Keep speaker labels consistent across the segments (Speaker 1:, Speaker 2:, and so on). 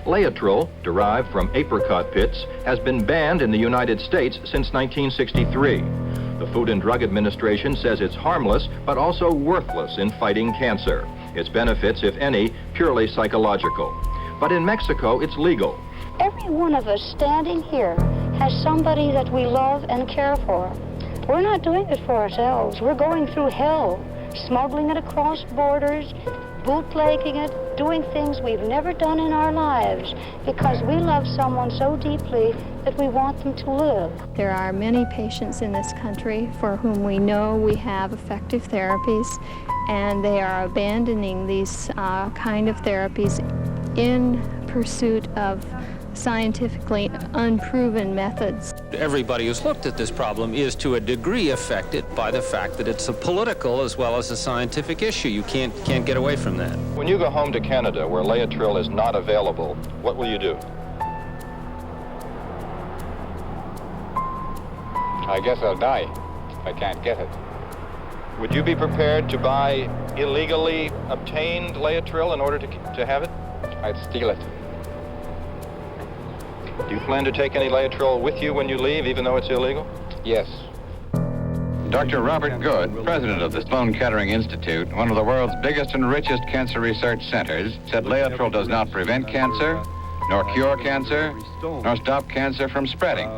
Speaker 1: Laetrile, derived from apricot pits, has been banned in the United States since 1963. The Food and Drug Administration says it's harmless, but also worthless in fighting cancer. Its benefits, if any, purely psychological. But in Mexico, it's legal.
Speaker 2: Every one of us standing here has somebody that we love and care for. We're not doing it for ourselves. We're going through hell, smuggling it across borders, bootlegging it, doing things we've never done in our lives because we love someone so deeply that we want them to live.
Speaker 3: There are many patients in this country for whom we know we have effective therapies, and they are abandoning these kind of therapies in pursuit of scientifically unproven methods.
Speaker 4: Everybody who's looked at this problem is to a degree affected by the fact that it's a political as well as a scientific issue. You can't get away from that.
Speaker 1: When you go home to Canada where Laetrile is not available, what will you do?
Speaker 5: I guess I'll die if I can't get it.
Speaker 1: Would you be prepared to buy illegally obtained Laetrile in order to have it?
Speaker 5: I'd steal it.
Speaker 1: Do you plan to take any Laetrile with you when you leave, even though it's illegal?
Speaker 5: Yes.
Speaker 6: Dr. Robert Good, president of the Sloan-Kettering Institute, one of the world's biggest and richest cancer research centers, said Laetrile does not prevent cancer, nor cure cancer, nor stop cancer from spreading.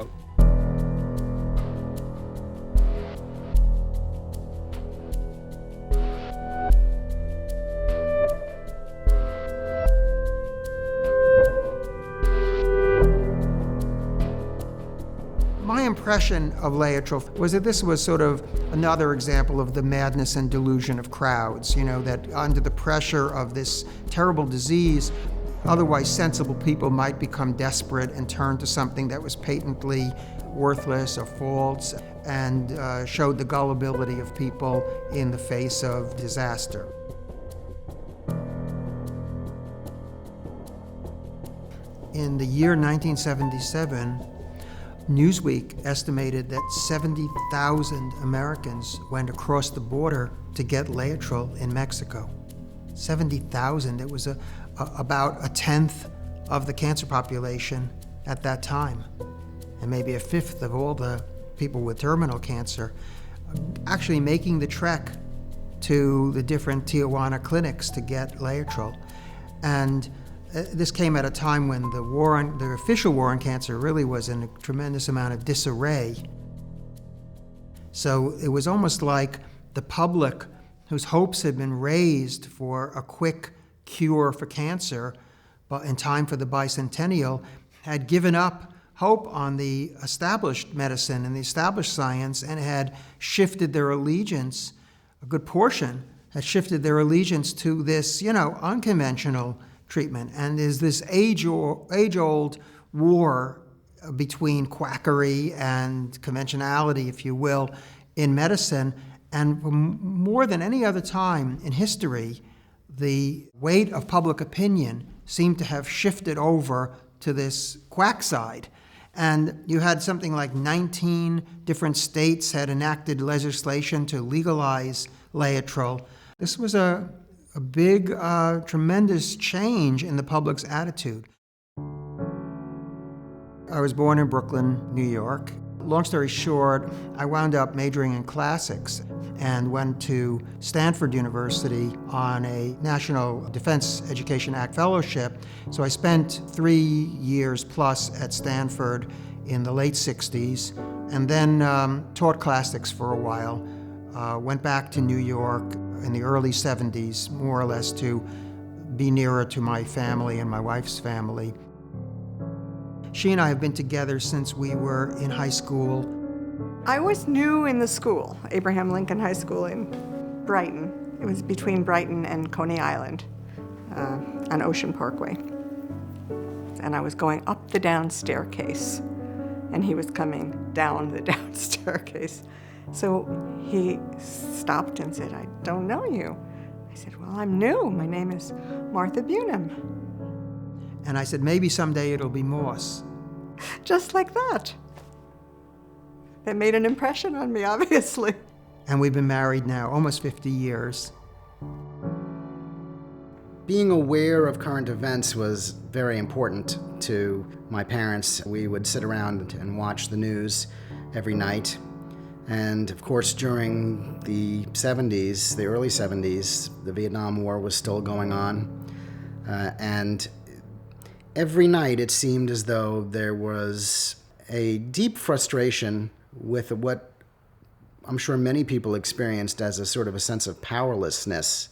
Speaker 7: My impression of Laetrile was that this was sort of another example of the madness and delusion of crowds, that under the pressure of this terrible disease, otherwise sensible people might become desperate and turn to something that was patently worthless or false and showed the gullibility of people in the face of disaster. In the year 1977, Newsweek estimated that 70,000 Americans went across the border to get Laetrile in Mexico. 70,000. It was about a tenth of the cancer population at that time, and maybe a fifth of all the people with terminal cancer actually making the trek to the different Tijuana clinics to get Laetrile. And this came at a time when the official war on cancer really was in a tremendous amount of disarray. So it was almost like the public, whose hopes had been raised for a quick cure for cancer, but in time for the bicentennial, had given up hope on the established medicine and the established science and had shifted their allegiance, a good portion, had shifted their allegiance to this, unconventional treatment. And there's this age-old war between quackery and conventionality, if you will, in medicine. And more than any other time in history, the weight of public opinion seemed to have shifted over to this quack side. And you had something like 19 different states had enacted legislation to legalize Laetrile. This was a big, tremendous change in the public's attitude. I was born in Brooklyn, New York. Long story short, I wound up majoring in classics and went to Stanford University on a National Defense Education Act fellowship. So I spent 3 years plus at Stanford in the late 60s and then taught classics for a while. Went back to New York in the early 70s, more or less, to be nearer to my family and my wife's family. She and I have been together since we were in high school.
Speaker 8: I was new in the school, Abraham Lincoln High School in Brighton. It was between Brighton and Coney Island on Ocean Parkway. And I was going up the down staircase, and he was coming down the down staircase. So he stopped and said, "I don't know you." I said, "Well, I'm new. My name is Martha Bunham."
Speaker 7: And I said, "Maybe someday it'll be Moss."
Speaker 8: Just like that. That made an impression on me, obviously.
Speaker 7: And we've been married now almost 50 years.
Speaker 9: Being aware of current events was very important to my parents. We would sit around and watch the news every night. And of course, during the 70s, the early 70s, the Vietnam War was still going on. And every night it seemed as though there was a deep frustration with what I'm sure many people experienced as a sort of a sense of powerlessness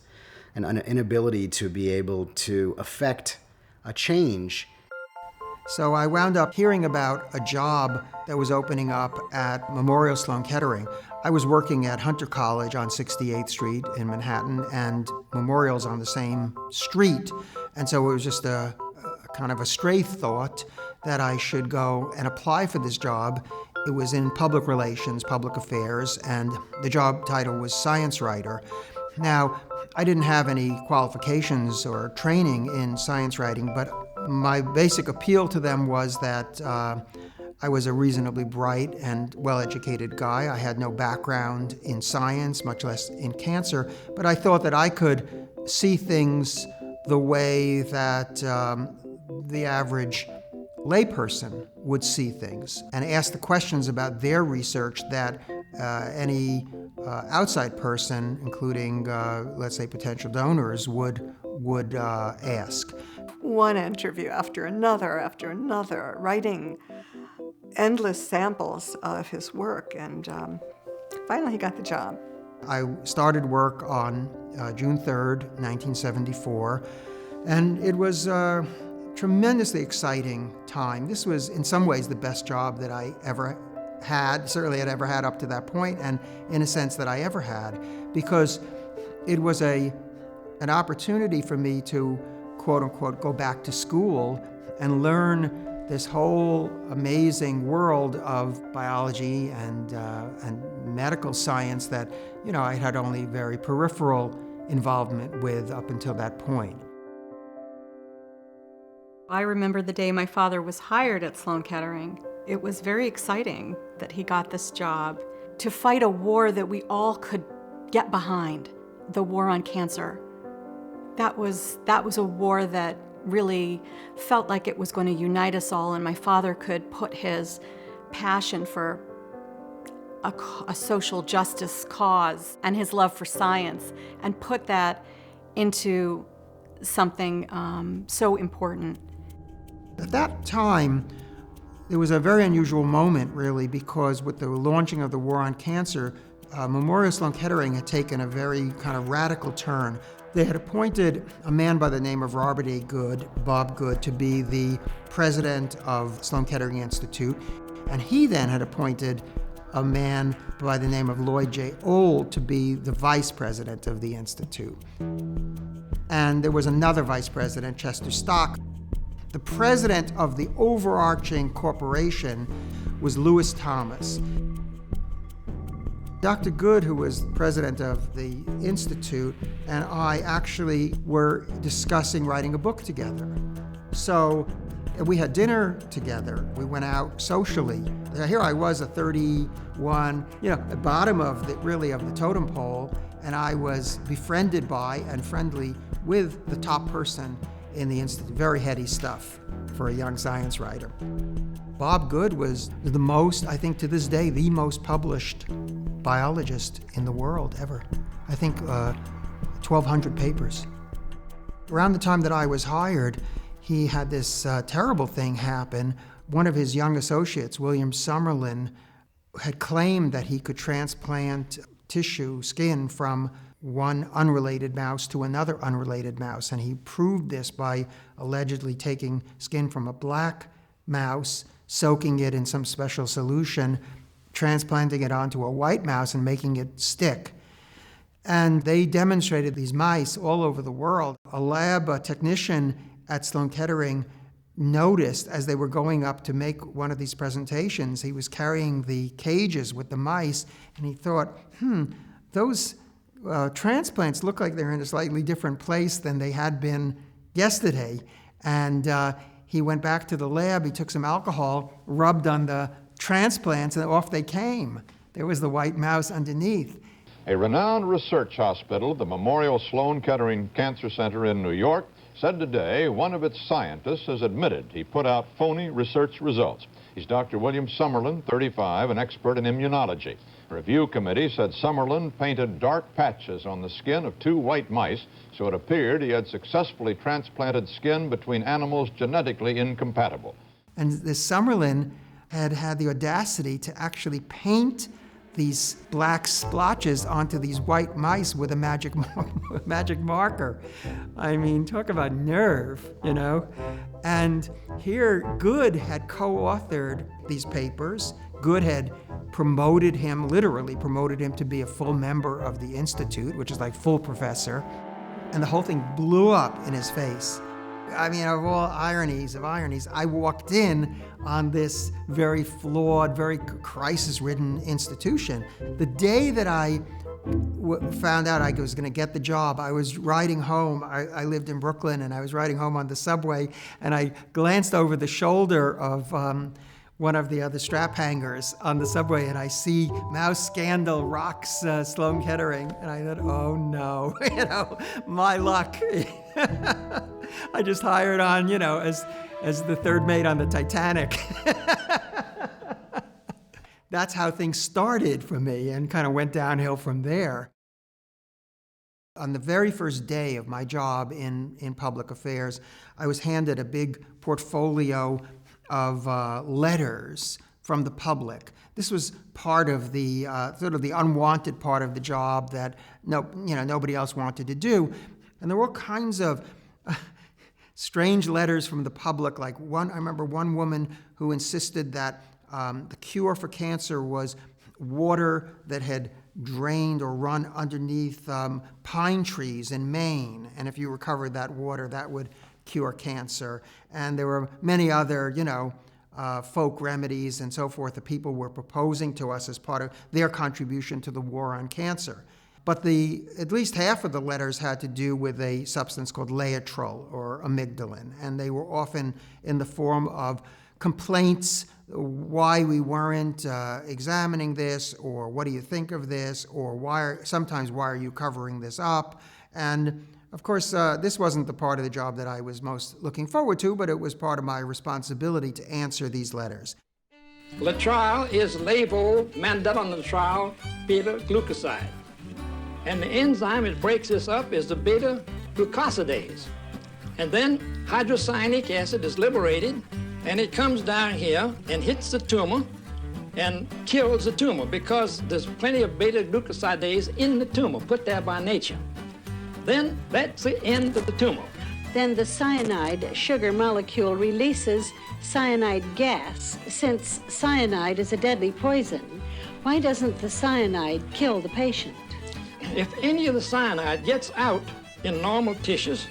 Speaker 9: and an inability to be able to affect a change.
Speaker 7: So I wound up hearing about a job that was opening up at Memorial Sloan-Kettering. I was working at Hunter College on 68th Street in Manhattan, and Memorial's on the same street. And so it was just a kind of a stray thought that I should go and apply for this job. It was in public relations, public affairs, and the job title was science writer. Now, I didn't have any qualifications or training in science writing, but my basic appeal to them was that I was a reasonably bright and well-educated guy. I had no background in science, much less in cancer, but I thought that I could see things the way that the average layperson would see things and ask the questions about their research that any outside person, including, let's say, potential donors, would ask.
Speaker 8: One interview after another, writing endless samples of his work, and finally he got the job.
Speaker 7: I started work on June 3rd, 1974, and it was a tremendously exciting time. This was, in some ways, the best job that I ever had, certainly had ever had up to that point, and in a sense that I ever had, because it was an opportunity for me to, quote unquote, go back to school and learn this whole amazing world of biology and medical science that, you know, I had only very peripheral involvement with up until that point.
Speaker 10: I remember the day my father was hired at Sloan-Kettering. It was very exciting that he got this job to fight a war that we all could get behind, the war on cancer. That was a war that really felt like it was going to unite us all, and my father could put his passion for a social justice cause and his love for science and put that into something so important.
Speaker 7: At that time, it was a very unusual moment, really, because with the launching of the war on cancer, Memorial Sloan-Kettering had taken a very kind of radical turn. They had appointed a man by the name of Robert A. Good, Bob Good, to be the president of Sloan-Kettering Institute, and he then had appointed a man by the name of Lloyd J. Old to be the vice president of the Institute. And there was another vice president, Chester Stock. The president of the overarching corporation was Lewis Thomas. Dr. Good, who was president of the Institute, and I actually were discussing writing a book together. So we had dinner together. We went out socially. Here I was, a 31, at bottom of the totem pole, and I was befriended by and friendly with the top person in the Institute. Very heady stuff for a young science writer. Bob Good was the most, I think to this day, the most published biologist in the world ever. I think 1,200 papers. Around the time that I was hired, he had this terrible thing happen. One of his young associates, William Summerlin, had claimed that he could transplant tissue, skin, from one unrelated mouse to another unrelated mouse. And he proved this by allegedly taking skin from a black mouse, soaking it in some special solution, transplanting it onto a white mouse and making it stick. And they demonstrated these mice all over the world. A lab technician at Sloan-Kettering noticed as they were going up to make one of these presentations, he was carrying the cages with the mice, and he thought, those transplants look like they're in a slightly different place than they had been yesterday. And he went back to the lab, he took some alcohol, rubbed on the transplants, and off they came. There was the white mouse underneath.
Speaker 11: A renowned research hospital, the Memorial Sloan-Kettering Cancer Center in New York, said today one of its scientists has admitted he put out phony research results. He's Dr. William Summerlin, 35, an expert in immunology. A review committee said Summerlin painted dark patches on the skin of 2 white mice, so it appeared he had successfully transplanted skin between animals genetically incompatible.
Speaker 7: And this Summerlin had the audacity to actually paint these black splotches onto these white mice with a magic marker. I mean, talk about nerve, you know? And here, Good had co-authored these papers. Good had promoted him, literally promoted him to be a full member of the Institute, which is like full professor. And the whole thing blew up in his face. I mean, of all ironies of ironies, I walked in on this very flawed, very crisis-ridden institution. The day that I found out I was going to get the job, I was riding home. I lived in Brooklyn, and I was riding home on the subway, and I glanced over the shoulder of one of the other strap hangers on the subway, and I see Mouse Scandal rocks Sloan-Kettering, and I thought, oh no, you know, my luck. I just hired on, you know, as the third mate on the Titanic. That's how things started for me and kind of went downhill from there. On the very first day of my job in public affairs, I was handed a big portfolio of letters from the public. This was part of the sort of the unwanted part of the job that nobody else wanted to do. And there were all kinds of strange letters from the public. Like I remember one woman who insisted that the cure for cancer was water that had drained or run underneath pine trees in Maine. And if you recovered that water, that would cure cancer. And there were many other, folk remedies and so forth that people were proposing to us as part of their contribution to the war on cancer. But at least half of the letters had to do with a substance called Laetrile or amygdalin, and they were often in the form of complaints, why we weren't examining this, or what do you think of this, or sometimes why are you covering this up? And of course, this wasn't the part of the job that I was most looking forward to, but it was part of my responsibility to answer these letters.
Speaker 12: Laetrile is labeled mandelinetriol beta-glucoside. And the enzyme that breaks this up is the beta-glucosidase. And then hydrocyanic acid is liberated, and it comes down here and hits the tumor and kills the tumor because there's plenty of beta-glucosidase in the tumor, put there by nature. Then that's the end of the tumor.
Speaker 13: Then the cyanide sugar molecule releases cyanide gas. Since cyanide is a deadly poison, why doesn't the cyanide kill the patient?
Speaker 12: If any of the cyanide gets out in normal tissues,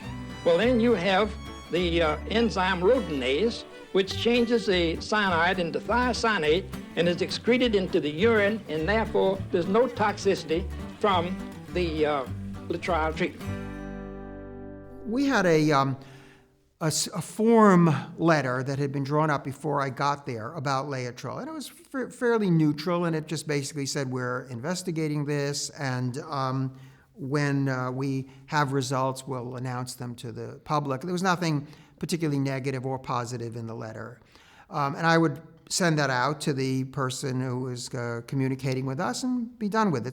Speaker 12: well, then you have the enzyme rhodinase, which changes the cyanide into thiocyanate and is excreted into the urine, and therefore there's no toxicity from the Laetrile treatment.
Speaker 7: We had a form letter that had been drawn up before I got there about Laetrile, and it was fairly neutral, and it just basically said we're investigating this, and when we have results, we'll announce them to the public. There was nothing particularly negative or positive in the letter. And I would send that out to the person who was communicating with us and be done with it.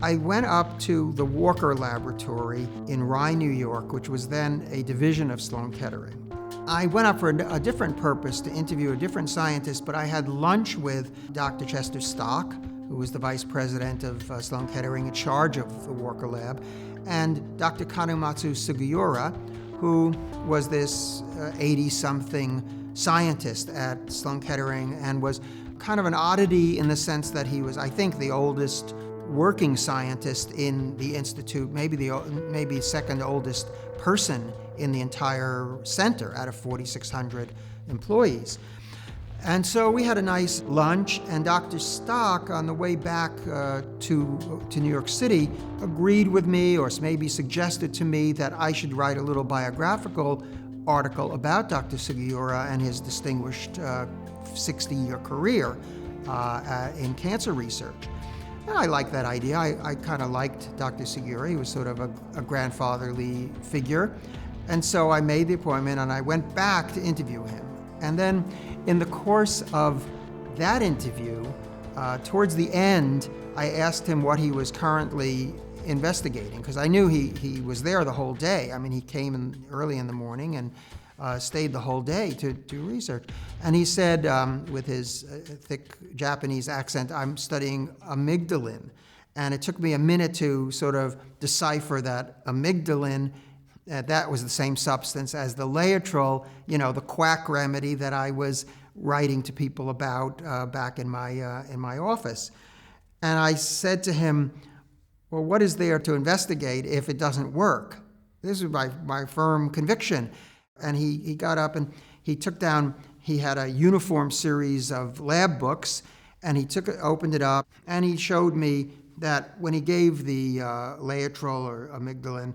Speaker 7: I went up to the Walker Laboratory in Rye, New York, which was then a division of Sloan-Kettering. I went up for a different purpose to interview a different scientist, but I had lunch with Dr. Chester Stock, who was the vice president of Sloan-Kettering in charge of the Walker Lab, and Dr. Kanumatsu Sugiura, who was this 80-something scientist at Sloan-Kettering and was kind of an oddity in the sense that he was, I think, the oldest working scientist in the Institute, maybe second oldest person in the entire center out of 4,600 employees. And so we had a nice lunch, and Dr. Stock, on the way back to New York City, agreed with me, or maybe suggested to me, that I should write a little biographical article about Dr. Sugiura and his distinguished 60-year career in cancer research. And I liked that idea. I kind of liked Dr. Sugiura. He was sort of a grandfatherly figure. And so I made the appointment and I went back to interview him. And then in the course of that interview, towards the end, I asked him what he was currently investigating, because I knew he was there the whole day. I mean, he came early in the morning and stayed the whole day to do research. And he said, with his thick Japanese accent, I'm studying amygdalin. And it took me a minute to sort of decipher that amygdalin, that was the same substance as the Laetrile, the quack remedy that I was writing to people about back in my office. And I said to him, well, what is there to investigate if it doesn't work? This is my firm conviction. And he got up and he took down, he had a uniform series of lab books, and he opened it up, and he showed me that when he gave the Laetrile or amygdalin,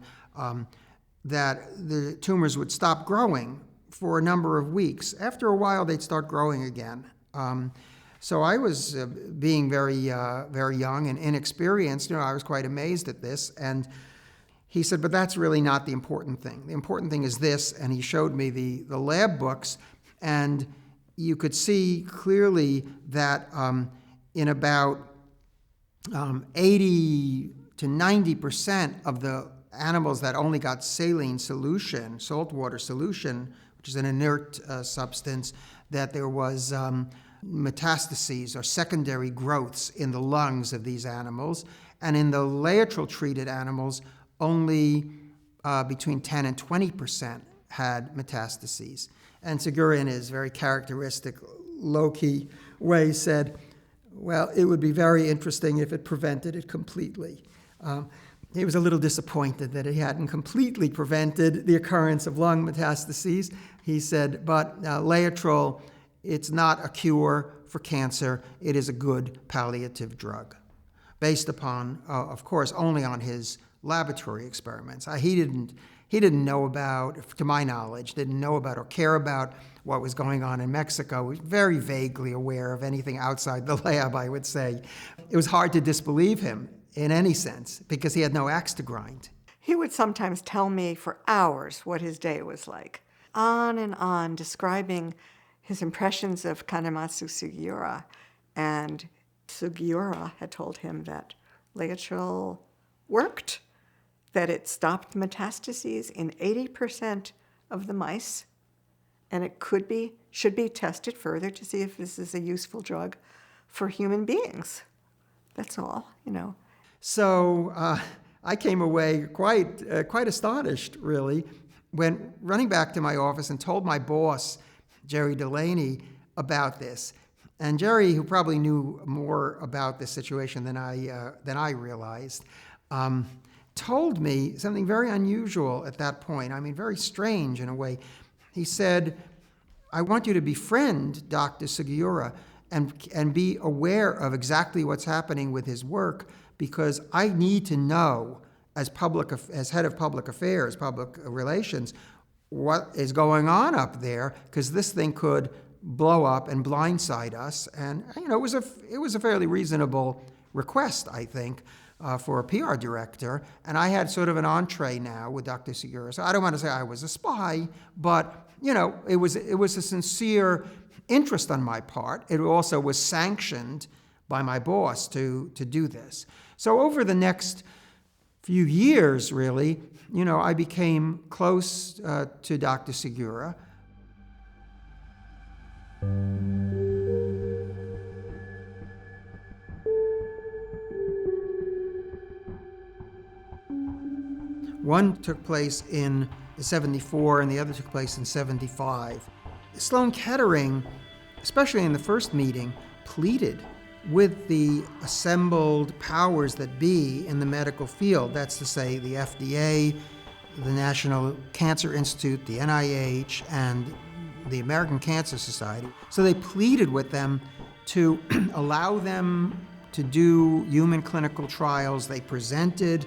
Speaker 7: that the tumors would stop growing for a number of weeks. After a while, they'd start growing again. So I was being very young and inexperienced. I was quite amazed at this. And he said, but that's really not the important thing. The important thing is this. And he showed me the lab books. And you could see clearly that in about 80 to 90% of the animals that only got saline solution, saltwater solution, which is an inert substance, that there was metastases or secondary growths in the lungs of these animals. And in the Laetrile treated animals, only between 10 and 20% had metastases. And Sugiura, in his very characteristic low-key way, said, well, it would be very interesting if it prevented it completely. He was a little disappointed that it hadn't completely prevented the occurrence of lung metastases. He said, but Laetrile, it's not a cure for cancer. It is a good palliative drug, based upon, of course, only on his laboratory experiments. He didn't know about, to my knowledge, didn't know about or care about what was going on in Mexico. He was very vaguely aware of anything outside the lab, I would say. It was hard to disbelieve him in any sense, because he had no axe to grind.
Speaker 8: He would sometimes tell me for hours what his day was like, on and on, describing his impressions of Kanematsu Sugiura. And Sugiura had told him that Laetrile worked, that it stopped metastases in 80% of the mice, and it should be tested further to see if this is a useful drug for human beings. That's all,
Speaker 7: So I came away quite astonished, really, when running back to my office and told my boss, Jerry Delaney, about this. And Jerry, who probably knew more about this situation than I realized, told me something very unusual at that point. I mean, very strange in a way. He said, I want you to befriend Dr. Sugiura and be aware of exactly what's happening with his work, because I need to know, as head of public affairs, public relations, what is going on up there, because this thing could blow up and blindside us. And it was a fairly reasonable request, I think, for a PR director. And I had sort of an entree now with Dr. Sugiura. So I don't want to say I was a spy, but it was a sincere interest on my part. It also was sanctioned by my boss to do this. So over the next few years, really, I became close to Dr. Sugiura. One took place in 74 and the other took place in 75. Sloan-Kettering, especially in the first meeting, pleaded with the assembled powers that be in the medical field. That's to say the FDA, the National Cancer Institute, the NIH, and the American Cancer Society. So they pleaded with them to allow them to do human clinical trials. They presented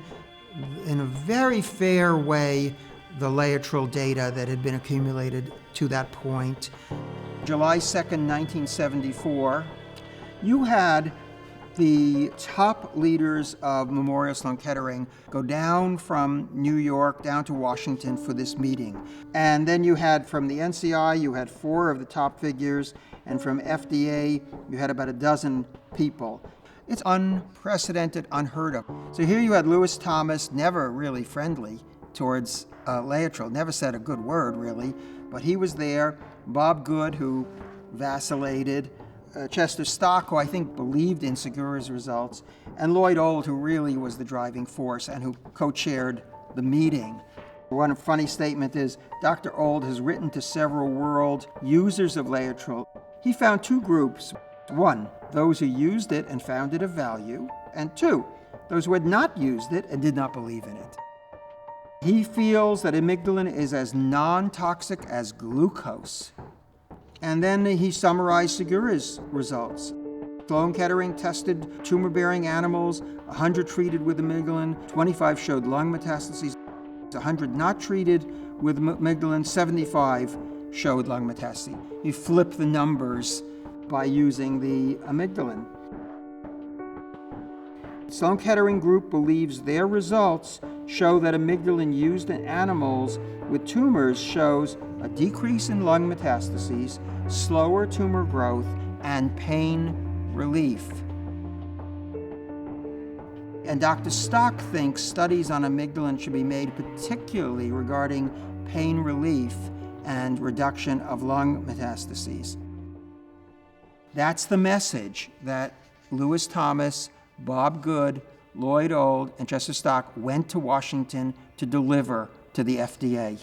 Speaker 7: in a very fair way the Laetrile data that had been accumulated to that point. July 2nd, 1974, you had The top leaders of Memorial Sloan-Kettering go down from New York down to Washington for this meeting. And then you had from the NCI, you had 4 of the top figures, and from FDA, you had about a dozen people. It's unprecedented, unheard of. So here you had Lewis Thomas, never really friendly towards Laetrile, never said a good word really, but he was there. Bob Good, who vacillated, Chester Stock, who I think believed in Sugiura's results, and Lloyd Old, who really was the driving force and who co-chaired the meeting. One funny statement is, Dr. Old has written to several world users of Laetrile. He found 2 groups. 1, those who used it and found it of value, and 2, those who had not used it and did not believe in it. He feels that amygdalin is as non-toxic as glucose. And then he summarized Sugiura's results. Sloan-Kettering tested tumor-bearing animals, 100 treated with amygdalin, 25 showed lung metastases, 100 not treated with amygdalin, 75 showed lung metastases. He flipped the numbers by using the amygdalin. Sloan-Kettering group believes their results show that amygdalin used in animals with tumors shows a decrease in lung metastases, slower tumor growth, and pain relief. And Dr. Stock thinks studies on amygdalin should be made particularly regarding pain relief and reduction of lung metastases. That's the message that Lewis Thomas, Bob Good, Lloyd Old, and Chester Stock went to Washington to deliver to the FDA.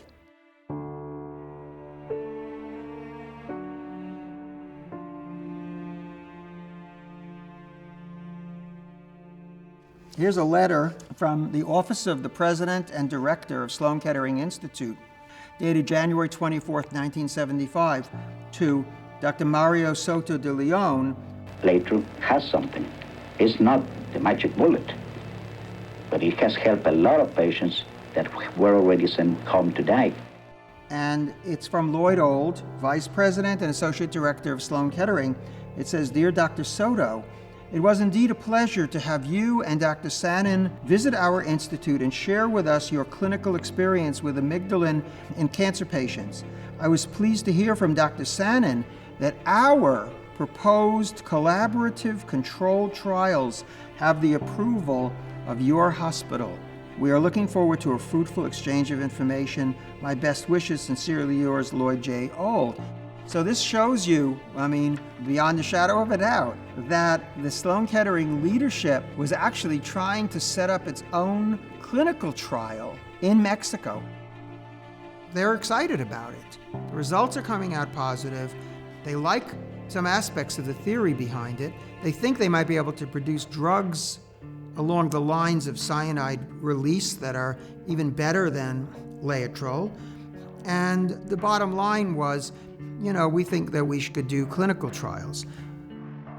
Speaker 7: Here's a letter from the Office of the President and Director of Sloan-Kettering Institute, dated January 24, 1975, to Dr. Mario Soto de Leon.
Speaker 14: Laetrile has something. It's not the magic bullet, but it has helped a lot of patients that were already sent home to die.
Speaker 7: And it's from Lloyd Old, Vice President and Associate Director of Sloan-Kettering. It says, Dear Dr. Soto, it was indeed a pleasure to have you and Dr. Sanin visit our institute and share with us your clinical experience with amygdalin in cancer patients. I was pleased to hear from Dr. Sanin that our proposed collaborative controlled trials have the approval of your hospital. We are looking forward to a fruitful exchange of information. My best wishes, sincerely yours, Lloyd J. Old. So this shows you, I mean, beyond a shadow of a doubt, that the Sloan-Kettering leadership was actually trying to set up its own clinical trial in Mexico. They're excited about it. The results are coming out positive. They like some aspects of the theory behind it. They think they might be able to produce drugs along the lines of cyanide release that are even better than Laetrile. And the bottom line was, we think that we could do clinical trials.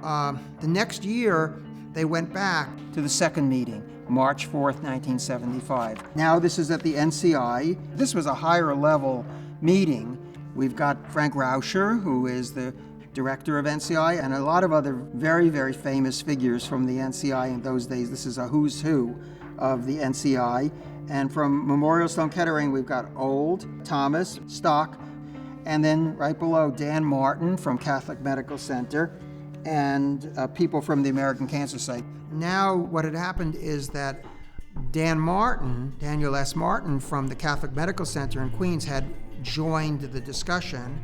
Speaker 7: The next year, they went back to the second meeting, March 4th, 1975. Now this is at the NCI. This was a higher level meeting. We've got Frank Rauscher, who is the director of NCI, and a lot of other very, very famous figures from the NCI in those days. This is a who's who of the NCI. And from Memorial Sloan-Kettering, we've got Old, Thomas, Stock, and then right below, Dan Martin from Catholic Medical Center, and people from the American Cancer Society. Now, what had happened is that Daniel S. Martin from the Catholic Medical Center in Queens had joined the discussion,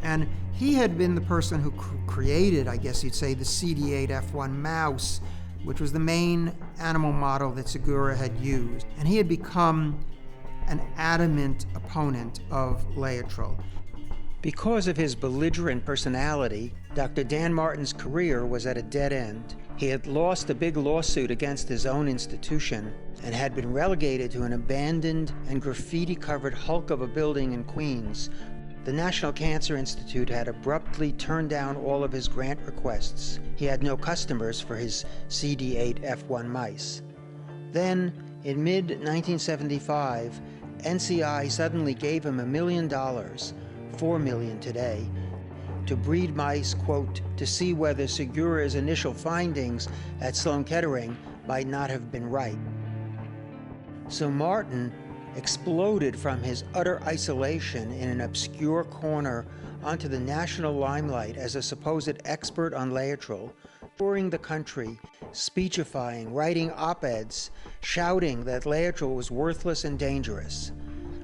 Speaker 7: and he had been the person who created, I guess you'd say, the CD8F1 mouse, which was the main animal model that Sugiura had used. And he had become an adamant opponent of Laetrile. Because of his belligerent personality, Dr. Dan Martin's career was at a dead end. He had lost a big lawsuit against his own institution and had been relegated to an abandoned and graffiti-covered hulk of a building in Queens. The National Cancer Institute had abruptly turned down all of his grant requests. He had no customers for his CD8F1 mice. Then, in mid-1975, NCI suddenly gave him $1 million, $4 million today, to breed mice, quote, to see whether Sugiura's initial findings at Sloan-Kettering might not have been right. So Martin exploded from his utter isolation in an obscure corner onto the national limelight as a supposed expert on Laetrile, touring the country, speechifying, writing op-eds, shouting that Laetrile was worthless and dangerous.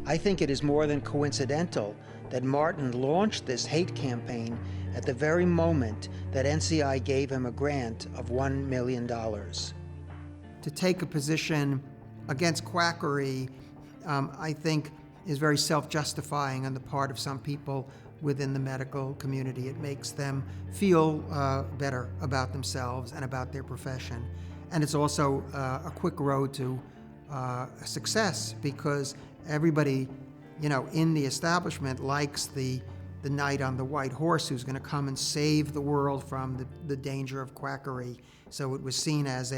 Speaker 7: I think it is more than coincidental that Martin launched this hate campaign at the very moment that NCI gave him a grant of $1 million. To take a position against quackery, I think, is very self-justifying on the part of some people within the medical community. It makes them feel better about themselves and about their profession. And it's also a quick road to success, because everybody, in the establishment likes the knight on the white horse who's going to come and save the world from the danger of quackery. So it was seen as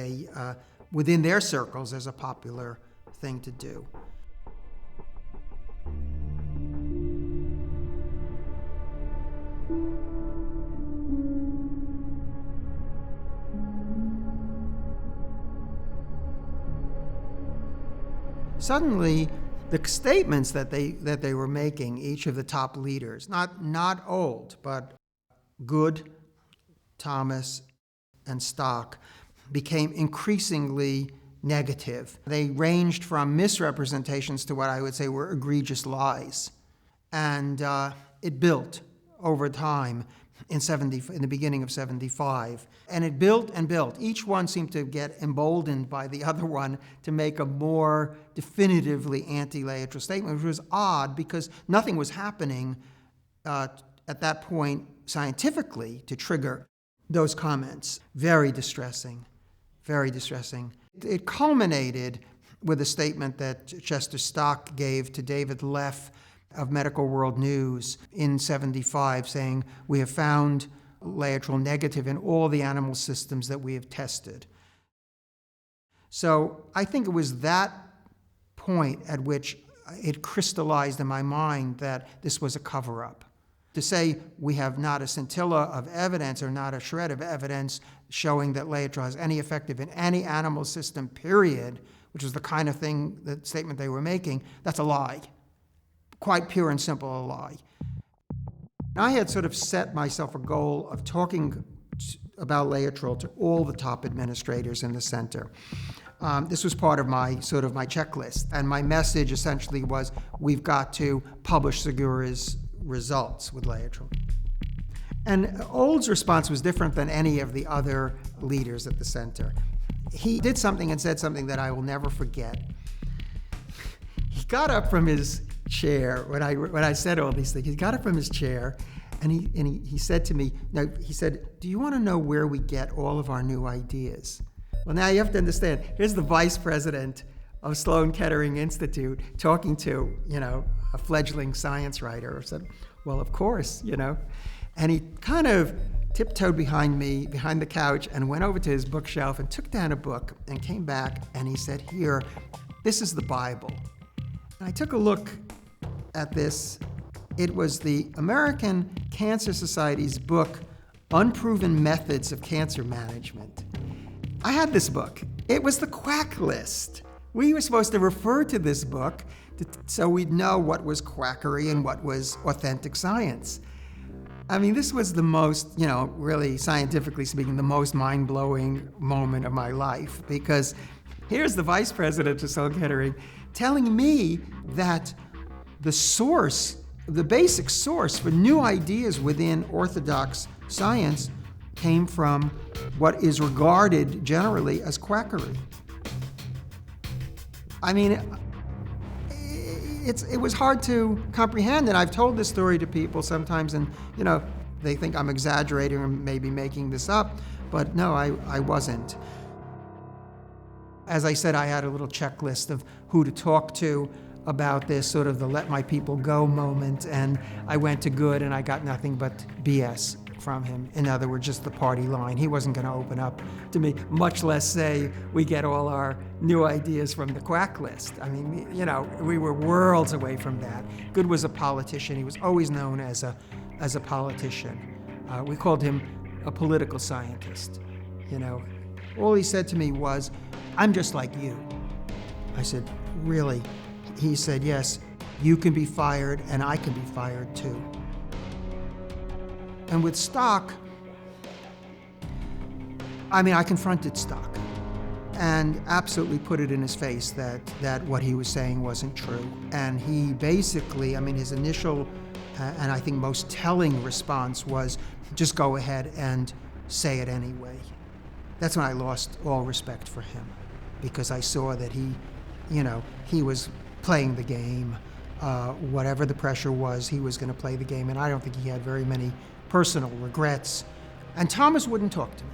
Speaker 7: within their circles, as a popular thing to do. Suddenly, the statements that they were making, each of the top leaders, not old, but Good, Thomas, and Stock, became increasingly negative. They ranged from misrepresentations to what I would say were egregious lies. And it built over time in the beginning of 75. And it built and built. Each one seemed to get emboldened by the other one to make a more definitively anti-Laetrile statement, which was odd because nothing was happening at that point scientifically to trigger those comments. Very distressing, very distressing. It culminated with a statement that Chester Stock gave to David Leff of Medical World News in 75, saying, "We have found Laetrile negative in all the animal systems that we have tested." So I think it was that point at which it crystallized in my mind that this was a cover-up. To say we have not a scintilla of evidence or not a shred of evidence showing that Laetrile is any effective in any animal system, period, which was the kind of thing, the statement they were making, that's a lie. Quite pure and simple a lie. I had sort of set myself a goal of talking about Laetrile to all the top administrators in the center. This was part of my checklist, and my message essentially was, we've got to publish Sugiura's results with Laetrile. And Old's response was different than any of the other leaders at the center. He did something and said something that I will never forget. He got up from his chair when I said all these things. He got up from his chair and he said to me, "Do you want to know where we get all of our new ideas?" Well, now you have to understand, here's the vice president of Sloan-Kettering Institute talking to, a fledgling science writer. I said, "Well, of course, And he kind of tiptoed behind me, behind the couch, and went over to his bookshelf and took down a book and came back and he said, "Here, this is the Bible." And I took a look at this. It was the American Cancer Society's book, Unproven Methods of Cancer Management. I had this book. It was the quack list. We were supposed to refer to this book so we'd know what was quackery and what was authentic science. I mean, this was the most, really scientifically speaking, the most mind-blowing moment of my life, because here's the vice president of Sloan-Kettering telling me that the basic source for new ideas within orthodox science came from what is regarded generally as quackery. I mean, it was hard to comprehend, and I've told this story to people sometimes, and they think I'm exaggerating or maybe making this up, but no, I wasn't. As I said, I had a little checklist of who to talk to about this, sort of the let my people go moment, and I went to Good and I got nothing but BS from him. In other words, just the party line. He wasn't going to open up to me, much less say we get all our new ideas from the quack list. I mean, we were worlds away from that. Good was a politician. He was always known as as a politician. We called him a political scientist. You know, all he said to me was, "I'm just like you." I said, "Really?" He said, "Yes, you can be fired and I can be fired too." And with Stock, I confronted Stock and absolutely put it in his face that what he was saying wasn't true. And he basically, his initial and I think most telling response was, just go ahead and say it anyway. That's when I lost all respect for him, because I saw that he was playing the game. Whatever the pressure was, he was going to play the game, and I don't think he had very many personal regrets. And Thomas wouldn't talk to me.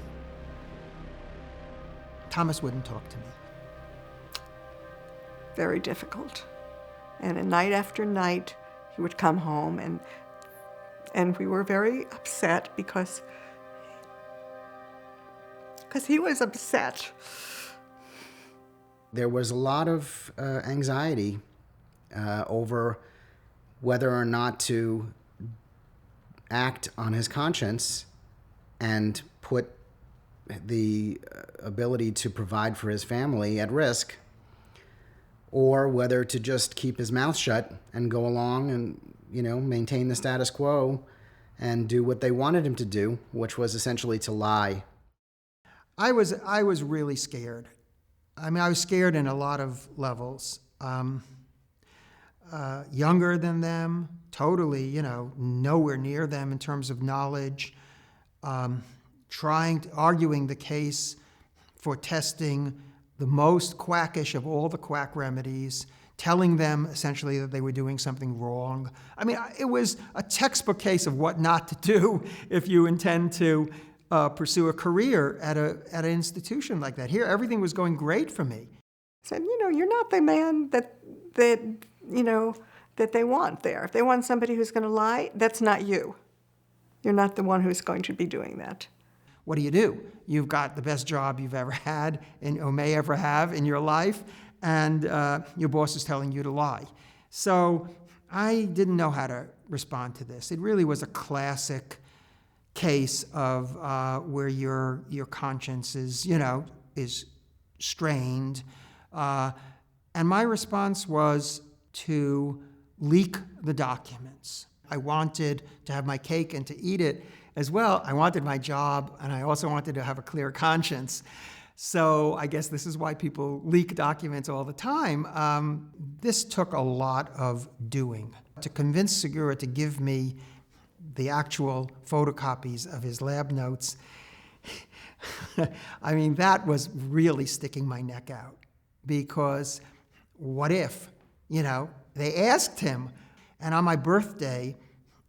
Speaker 7: Thomas wouldn't talk to me.
Speaker 8: Very difficult. And night after night, he would come home, and we were very upset because he was upset.
Speaker 9: There was a lot of anxiety over whether or not to act on his conscience and put the ability to provide for his family at risk, or whether to just keep his mouth shut and go along and, maintain the status quo and do what they wanted him to do, which was essentially to lie.
Speaker 7: I was really scared. I was scared in a lot of levels. Younger than them, totally, nowhere near them in terms of knowledge, arguing the case for testing the most quackish of all the quack remedies, telling them essentially that they were doing something wrong. It was a textbook case of what not to do if you intend to pursue a career at an institution like that. Here, everything was going great for me.
Speaker 8: I said, you're not the man that they want there. If they want somebody who's going to lie, that's not you. You're not the one who's going to be doing that.
Speaker 7: What do? You've got the best job you've ever had or may ever have in your life, and your boss is telling you to lie. So I didn't know how to respond to this. It really was a classic case of where your conscience is strained. And my response was to leak the documents. I wanted to have my cake and to eat it as well. I wanted my job, and I also wanted to have a clear conscience. So I guess this is why people leak documents all the time. This took a lot of doing. To convince Sugiura to give me the actual photocopies of his lab notes, that was really sticking my neck out. Because what if, they asked him, and on my birthday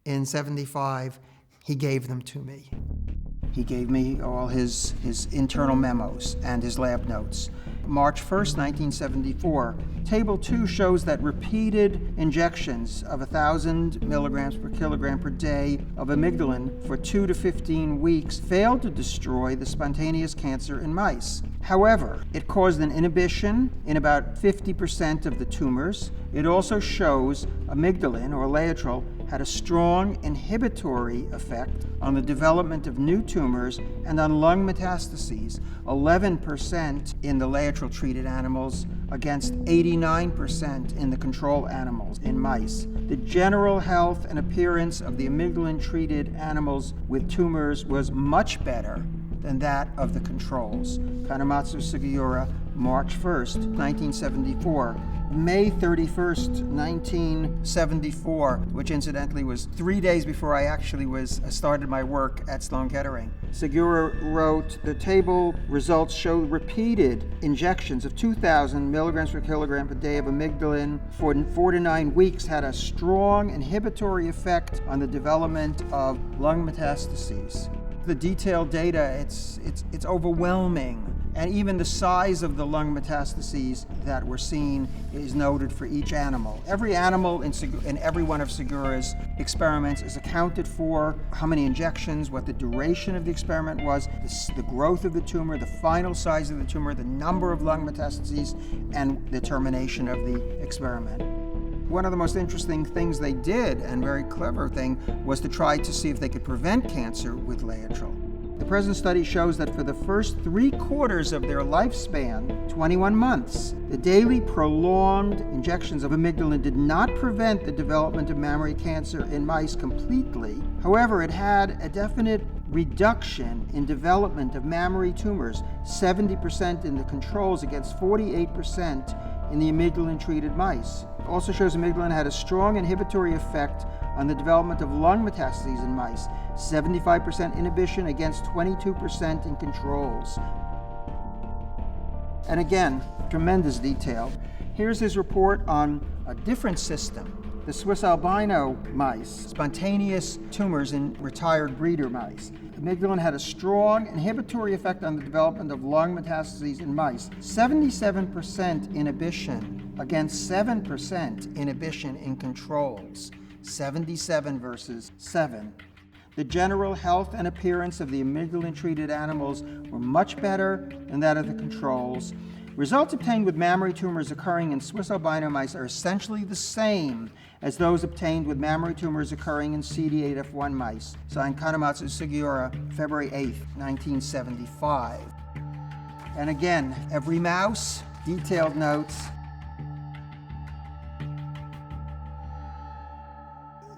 Speaker 7: in '75, he gave them to me. He gave me all his internal memos and his lab notes. March 1st, 1974, Table 2 shows that repeated injections of 1,000 milligrams per kilogram per day of amygdalin for 2 to 15 weeks failed to destroy the spontaneous cancer in mice. However, it caused an inhibition in about 50% of the tumors. It also shows amygdalin, or Laetrile, had a strong inhibitory effect on the development of new tumors and on lung metastases, 11% in the Laetrile-treated animals against 89% in the control animals in mice. The general health and appearance of the amygdalin-treated animals with tumors was much better than that of the controls. Kanematsu Sugiura, March 1st, 1974. May 31st, 1974, which incidentally was 3 days before I actually started my work at Sloan-Kettering. Sugiura wrote, the table results show repeated injections of 2,000 milligrams per kilogram per day of amygdalin for 4 to 9 weeks had a strong inhibitory effect on the development of lung metastases. The detailed data, it's overwhelming. And even the size of the lung metastases that were seen is noted for each animal. Every animal in every one of Sugiura's experiments is accounted for, how many injections, what the duration of the experiment was, the growth of the tumor, the final size of the tumor, the number of lung metastases, and the termination of the experiment. One of the most interesting things they did, and very clever thing, was to try to see if they could prevent cancer with Laetrile. The present study shows that for the first 3/4 of their lifespan, 21 months, the daily prolonged injections of amygdalin did not prevent the development of mammary cancer in mice completely. However, it had a definite reduction in development of mammary tumors, 70% in the controls against 48% in the amygdalin-treated mice. It also shows amygdalin had a strong inhibitory effect on the development of lung metastases in mice, 75% inhibition against 22% in controls. And again, tremendous detail. Here's his report on a different system, the Swiss albino mice, spontaneous tumors in retired breeder mice. Amygdalin had a strong inhibitory effect on the development of lung metastases in mice, 77% inhibition against 7% inhibition in controls, 77 versus 7. The general health and appearance of the amygdalin-treated animals were much better than that of the controls. Results obtained with mammary tumors occurring in Swiss albino mice are essentially the same as those obtained with mammary tumors occurring in CD8F1 mice. Signed Kanematsu Sugiura, February 8, 1975. And again, every mouse, detailed notes.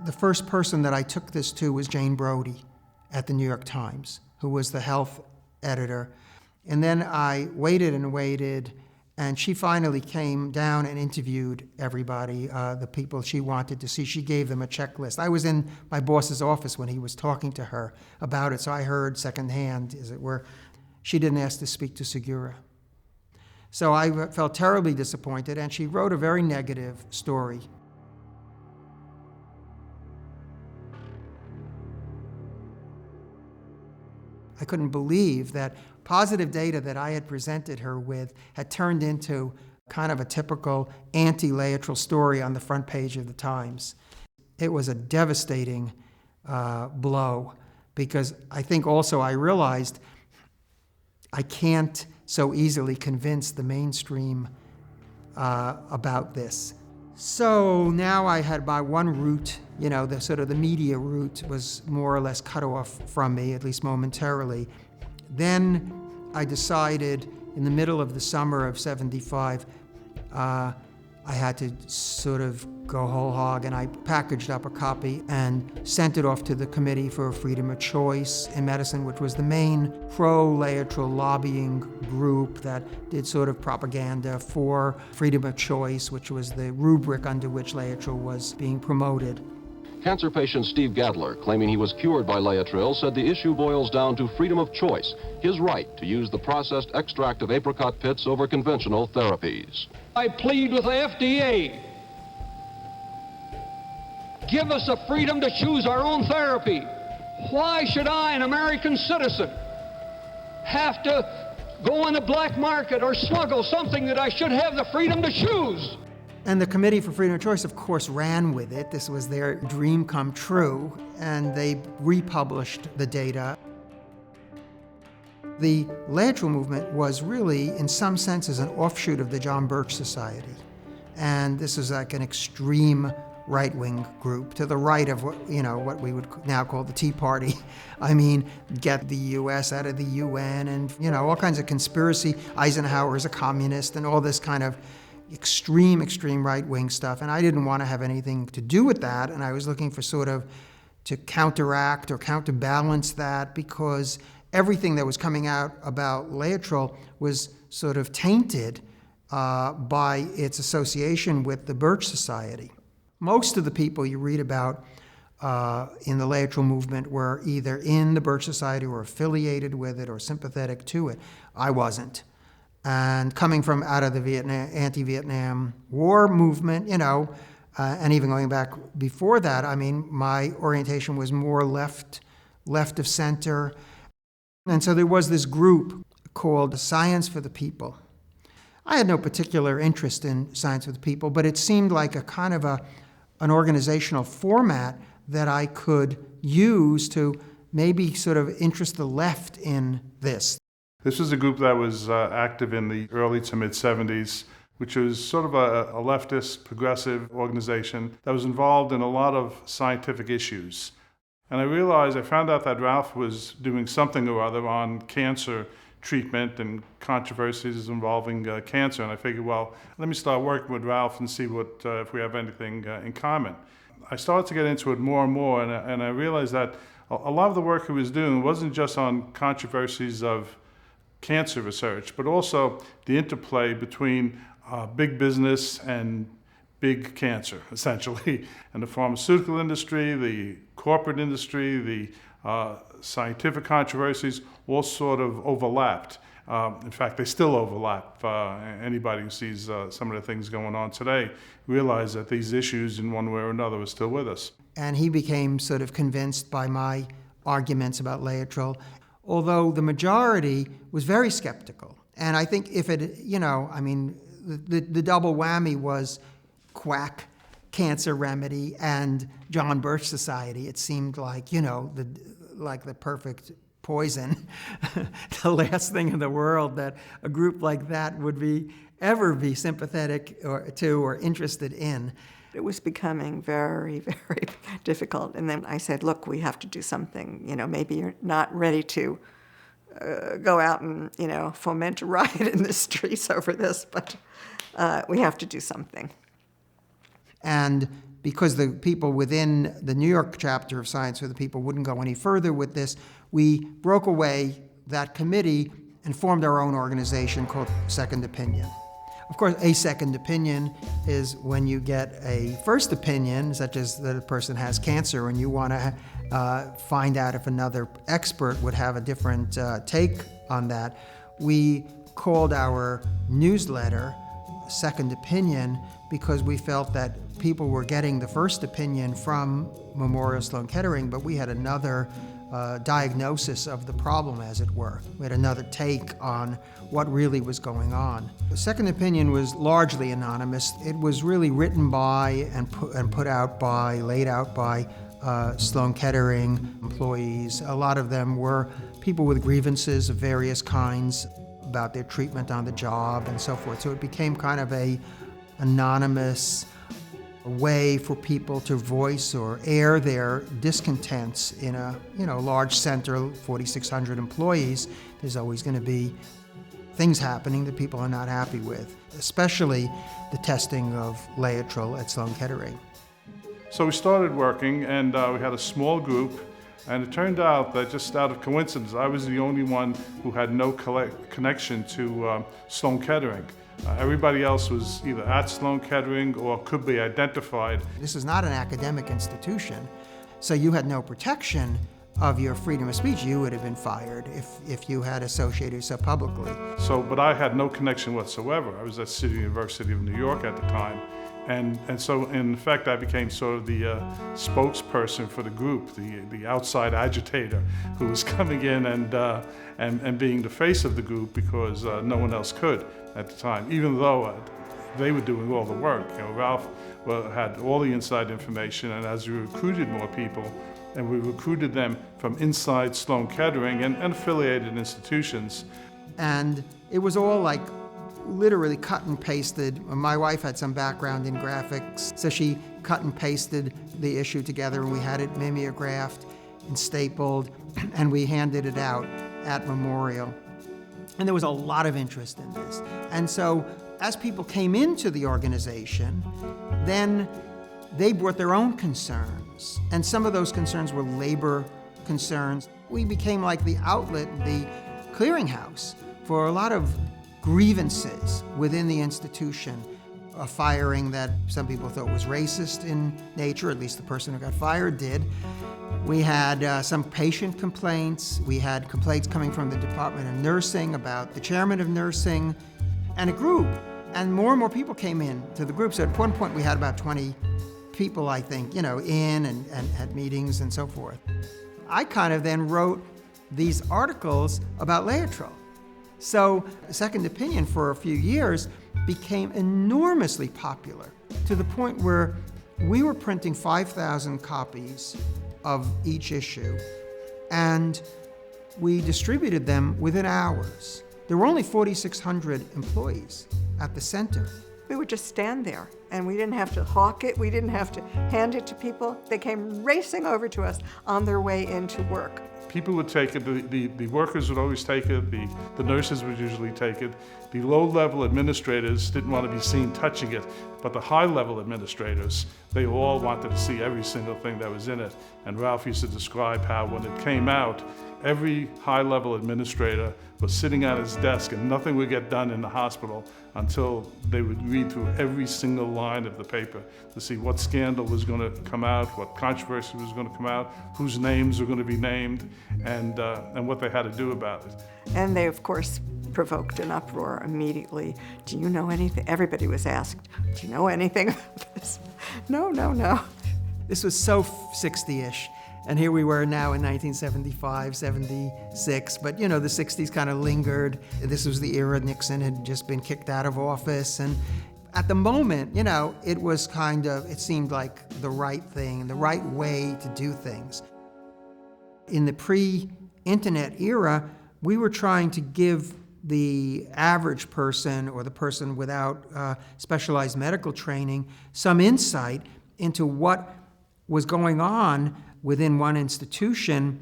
Speaker 7: The first person that I took this to was Jane Brody at the New York Times, who was the health editor. And then I waited and waited, and she finally came down and interviewed everybody, the people she wanted to see. She gave them a checklist. I was in my boss's office when he was talking to her about it, so I heard secondhand, as it were. She didn't ask to speak to Sugiura. So I felt terribly disappointed, and she wrote a very negative story. I couldn't believe that positive data that I had presented her with had turned into kind of a typical anti-Laetrile story on the front page of the Times. It was a devastating blow, because I think also I realized I can't so easily convince the mainstream about this. So now I had my one route, the sort of the media route was more or less cut off from me, at least momentarily. Then I decided in the middle of the summer of '75, I had to sort of go whole hog, and I packaged up a copy and sent it off to the Committee for Freedom of Choice in Medicine, which was the main pro-Laetrile lobbying group that did sort of propaganda for freedom of choice, which was the rubric under which Laetrile was being promoted.
Speaker 15: Cancer patient Steve Gadler, claiming he was cured by Laetrile, said the issue boils down to freedom of choice, his right to use the processed extract of apricot pits over conventional therapies.
Speaker 12: I plead with the FDA. Give us the freedom to choose our own therapy. Why should I, an American citizen, have to go in the black market or smuggle something that I should have the freedom to choose?
Speaker 7: And the Committee for Freedom of Choice, of course, ran with it. This was their dream come true, and they republished the data. The Laetrile movement was really, in some senses, an offshoot of the John Birch Society. And this is like an extreme right-wing group to the right of what we would now call the Tea Party. I mean, get the U.S. out of the UN and, all kinds of conspiracy. Eisenhower is a communist and all this kind of extreme right-wing stuff. And I didn't want to have anything to do with that. And I was looking for sort of to counteract or counterbalance that, because everything that was coming out about Laetrile was sort of tainted by its association with the Birch Society. Most of the people you read about in the Laetrile movement were either in the Birch Society or affiliated with it or sympathetic to it. I wasn't. And coming from out of the anti-Vietnam War movement, and even going back before that, I mean, my orientation was more left of center. And so there was this group called Science for the People. I had no particular interest in Science for the People, but it seemed like a kind of an organizational format that I could use to maybe sort of interest the left in this.
Speaker 16: This was a group that was active in the early to mid-'70s. which was sort of a leftist, progressive organization that was involved in a lot of scientific issues. And I found out that Ralph was doing something or other on cancer treatment and controversies involving cancer. And I figured, well, let me start working with Ralph and see if we have anything in common. I started to get into it more and more, and I realized that a lot of the work he was doing wasn't just on controversies of cancer research, but also the interplay between big business and big cancer, essentially. And the pharmaceutical industry, the corporate industry, the scientific controversies all sort of overlapped. In fact, they still overlap. Anybody who sees some of the things going on today realize that these issues, in one way or another, are still with us.
Speaker 7: And he became sort of convinced by my arguments about Laetrile, although the majority was very skeptical. And I think if it, the double whammy was quack, cancer remedy, and John Birch Society. It seemed like, the perfect poison, the last thing in the world that a group like that would ever be sympathetic to or interested in.
Speaker 8: It was becoming very, very difficult. And then I said, look, we have to do something. Maybe you're not ready to go out and, foment a riot in the streets over this, but we have to do something.
Speaker 7: And because the people within the New York chapter of Science for the People wouldn't go any further with this, we broke away that committee and formed our own organization called Second Opinion. Of course, a second opinion is when you get a first opinion, such as that a person has cancer, and you want to find out if another expert would have a different take on that. We called our newsletter Second Opinion because we felt that people were getting the first opinion from Memorial Sloan-Kettering, but we had another diagnosis of the problem, as it were. We had another take on what really was going on. The Second Opinion was largely anonymous. It was really written by and laid out by Sloan-Kettering employees. A lot of them were people with grievances of various kinds about their treatment on the job and so forth. So it became kind of a anonymous way for people to voice or air their discontents in a large center, 4,600 employees. There's always going to be things happening that people are not happy with, especially the testing of Laetrile at Sloan-Kettering.
Speaker 16: So we started working, and we had a small group, and it turned out that just out of coincidence, I was the only one who had no connection to Sloan-Kettering. Everybody else was either at Sloan-Kettering or could be identified.
Speaker 7: This is not an academic institution, so you had no protection of your freedom of speech. You would have been fired if you had associated yourself publicly.
Speaker 16: But I had no connection whatsoever. I was at City University of New York at the time. And so, in effect, I became sort of the spokesperson for the group, the outside agitator who was coming in and being the face of the group because no one else could at the time, even though they were doing all the work. Ralph had all the inside information, and as we recruited more people, and we recruited them from inside Sloan-Kettering and affiliated institutions.
Speaker 7: And it was all like literally cut and pasted. My wife had some background in graphics, so she cut and pasted the issue together, and we had it mimeographed and stapled, and we handed it out at Memorial. And there was a lot of interest in this. And so as people came into the organization, then they brought their own concerns. And some of those concerns were labor concerns. We became like the outlet, the clearinghouse for a lot of grievances within the institution. A firing that some people thought was racist in nature, at least the person who got fired did. We had some patient complaints. We had complaints coming from the Department of Nursing about the chairman of nursing, and it grew. And more people came in to the group. So at one point we had about 20 people, I think, in and at meetings and so forth. I kind of then wrote these articles about Laetrile. So Second Opinion for a few years became enormously popular to the point where we were printing 5,000 copies of each issue, and we distributed them within hours. There were only 4,600 employees at the center,
Speaker 8: We would just stand there, and we didn't have to hawk it. We didn't have to hand it to people. They came racing over to us on their way into work.
Speaker 16: People would take it, the workers would always take it, the nurses would usually take it. The low-level administrators didn't want to be seen touching it, but the high-level administrators, they all wanted to see every single thing that was in it. And Ralph used to describe how when it came out, every high-level administrator was sitting at his desk and nothing would get done in the hospital until they would read through every single line of the paper to see what scandal was going to come out, what controversy was going to come out, whose names were going to be named, and what they had to do about it.
Speaker 8: And they, of course, provoked an uproar immediately. Do you know anything? Everybody was asked, do you know anything about this? No, no, no.
Speaker 7: This was so 60-ish. And here we were now in 1975, 76, but you know, the 60s kind of lingered. This was the era Nixon had just been kicked out of office. And at the moment, you know, it was it seemed like the right thing, the right way to do things. In the pre-internet era, we were trying to give the average person or the person without specialized medical training some insight into what was going on within one institution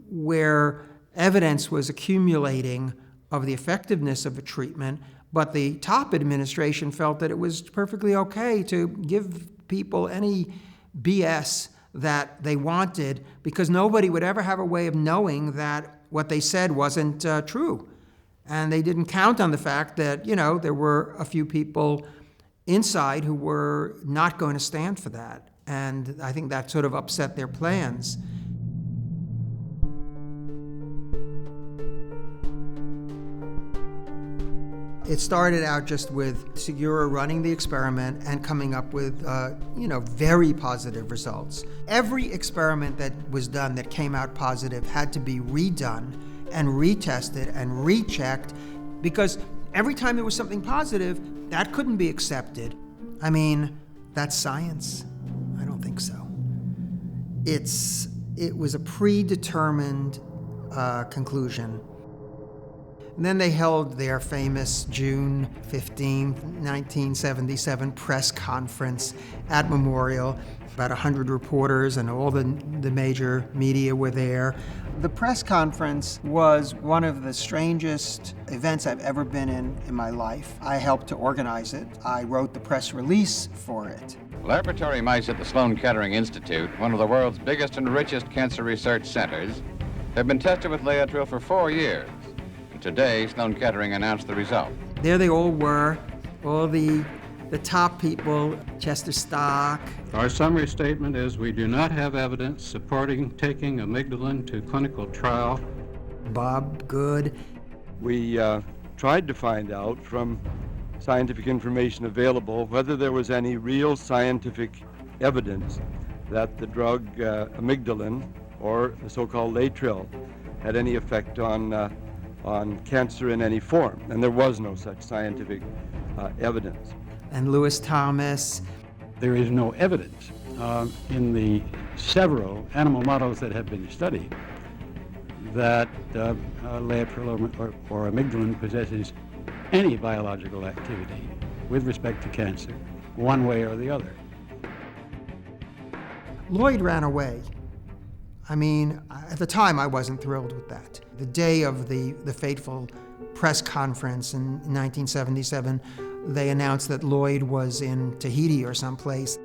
Speaker 7: where evidence was accumulating of the effectiveness of a treatment, but the top administration felt that it was perfectly okay to give people any BS that they wanted because nobody would ever have a way of knowing that what they said wasn't true. And they didn't count on the fact that, you know, there were a few people inside who were not going to stand for that. And I think that sort of upset their plans. It started out just with Sugiura running the experiment and coming up with, very positive results. Every experiment that was done that came out positive had to be redone and retested and rechecked because every time there was something positive, that couldn't be accepted. I mean, that's science. I don't think so. It was a predetermined conclusion. And then they held their famous June 15, 1977 press conference at Memorial. About 100 reporters and all the major media were there. The press conference was one of the strangest events I've ever been in my life. I helped to organize it. I wrote the press release for it.
Speaker 6: Laboratory mice at the Sloan-Kettering Institute, one of the world's biggest and richest cancer research centers, have been tested with Laetrile for 4 years. And today, Sloan-Kettering announced the result.
Speaker 7: There they all were, all the top people, Chester Stock.
Speaker 17: Our summary statement is we do not have evidence supporting taking amygdalin to clinical trial.
Speaker 7: Bob Good.
Speaker 18: We tried to find out from scientific information available whether there was any real scientific evidence that the drug amygdalin, or the so-called Laetrile, had any effect on cancer in any form, and there was no such scientific evidence.
Speaker 7: And Lewis Thomas.
Speaker 17: There is no evidence in the several animal models that have been studied that Laetrile or amygdalin possesses any biological activity with respect to cancer, one way or the other.
Speaker 7: Lloyd ran away. I mean, at the time, I wasn't thrilled with that. The day of the fateful press conference in 1977, they announced that Lloyd was in Tahiti or someplace.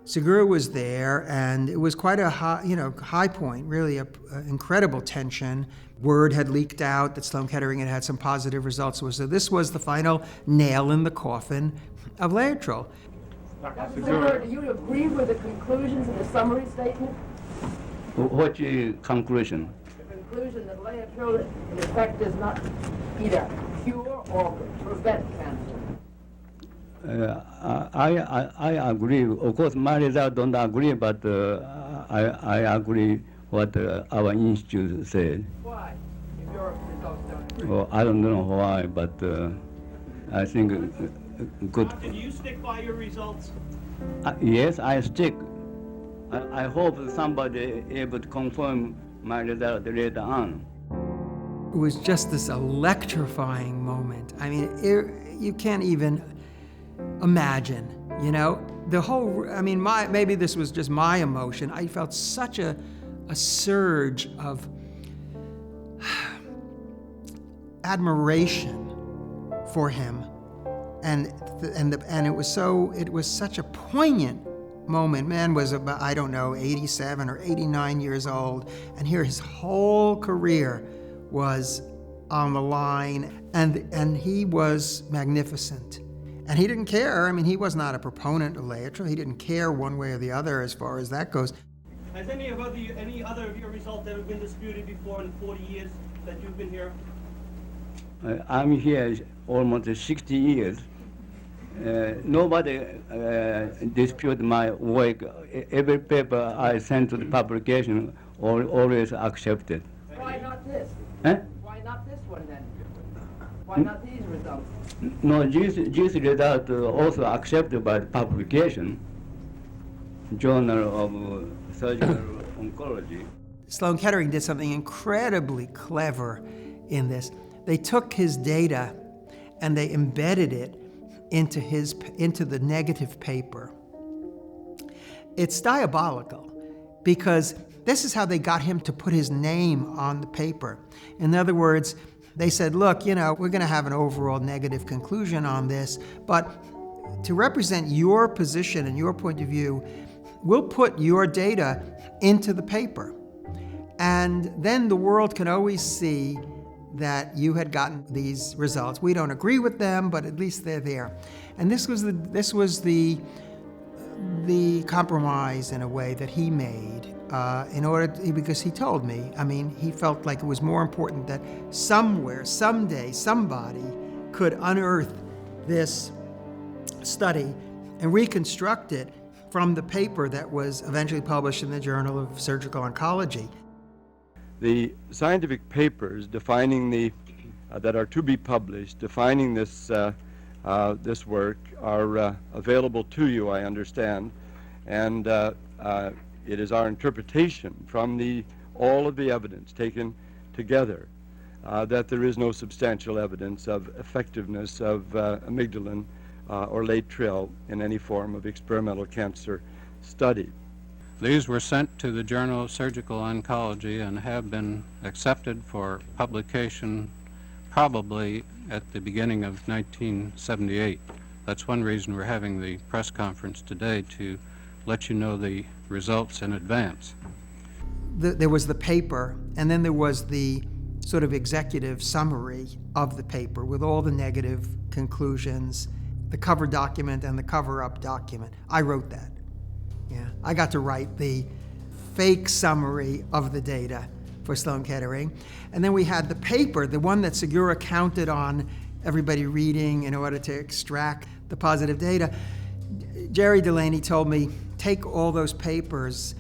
Speaker 7: Sugiura was there, and it was quite a high point, really incredible tension. Word had leaked out that Sloan-Kettering had some positive results. So this was the final nail in the coffin of Laetrile.
Speaker 19: Dr. Sugiura, do you agree with the conclusions in the summary statement?
Speaker 20: What conclusion?
Speaker 19: The conclusion that Laetrile, in effect, does not either cure or prevent cancer.
Speaker 20: I agree. Of course, my results don't agree, but I agree what our institute said.
Speaker 19: Why? If your results don't agree?
Speaker 20: Well, I don't know why, but I think good.
Speaker 21: Do you stick by your results?
Speaker 20: Yes, I stick. I hope somebody able to confirm my result later on.
Speaker 7: It was just this electrifying moment. I mean, you can't even imagine, you know? The whole, I mean, maybe this was just my emotion. I felt such a surge of admiration for him, and it was such a poignant moment. Man was about, I don't know, 87 or 89 years old, and here his whole career was on the line, and he was magnificent. And he didn't care. I mean, he was not a proponent of Laetrile. He didn't care one way or the other as far as that goes.
Speaker 21: Has any other of your results ever been disputed before in 40 years that you've been here?
Speaker 20: I'm here almost 60 years. Nobody disputed my work. Every paper I sent to the publication always accepted.
Speaker 19: Why not this?
Speaker 20: Huh?
Speaker 19: Why not this one then? Why not these results?
Speaker 20: No, these results also accepted by the publication, Journal of Surgical Oncology.
Speaker 7: Sloan-Kettering did something incredibly clever in this. They took his data and they embedded it into the negative paper. It's diabolical because this is how they got him to put his name on the paper. In other words, they said, look, you know, we're going to have an overall negative conclusion on this, but to represent your position and your point of view, we'll put your data into the paper. And then the world can always see that you had gotten these results. We don't agree with them, but at least they're there. And this was the compromise in a way that he made because he told me, I mean, he felt like it was more important that somewhere, someday, somebody could unearth this study and reconstruct it from the paper that was eventually published in the Journal of Surgical Oncology.
Speaker 18: The scientific papers defining that are to be published, defining this work, are available to you, I understand, and it is our interpretation from all of the evidence taken together that there is no substantial evidence of effectiveness of amygdalin or Laetrile in any form of experimental cancer study.
Speaker 4: These were sent to the Journal of Surgical Oncology and have been accepted for publication probably at the beginning of 1978. That's one reason we're having the press conference today, to let you know the results in advance.
Speaker 7: There was the paper, and then there was the sort of executive summary of the paper with all the negative conclusions, the cover document and the cover-up document. I wrote that. Yeah, I got to write the fake summary of the data for Sloan-Kettering. And then we had the paper, the one that Sugiura counted on everybody reading in order to extract the positive data. Jerry Delaney told me, take all those papers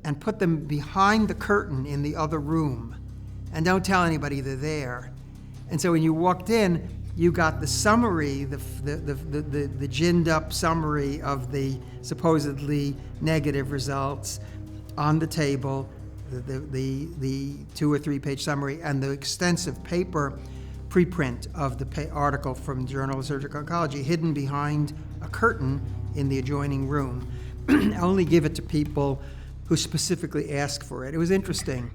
Speaker 7: and put them behind the curtain in the other room, and don't tell anybody they're there. And so when you walked in, you got the summary, the ginned up summary of the supposedly negative results on the table, the 2 or 3 page summary, and the extensive paper preprint of the article from the Journal of Surgical Oncology hidden behind a curtain in the adjoining room. I only give it to people who specifically ask for it. It was interesting.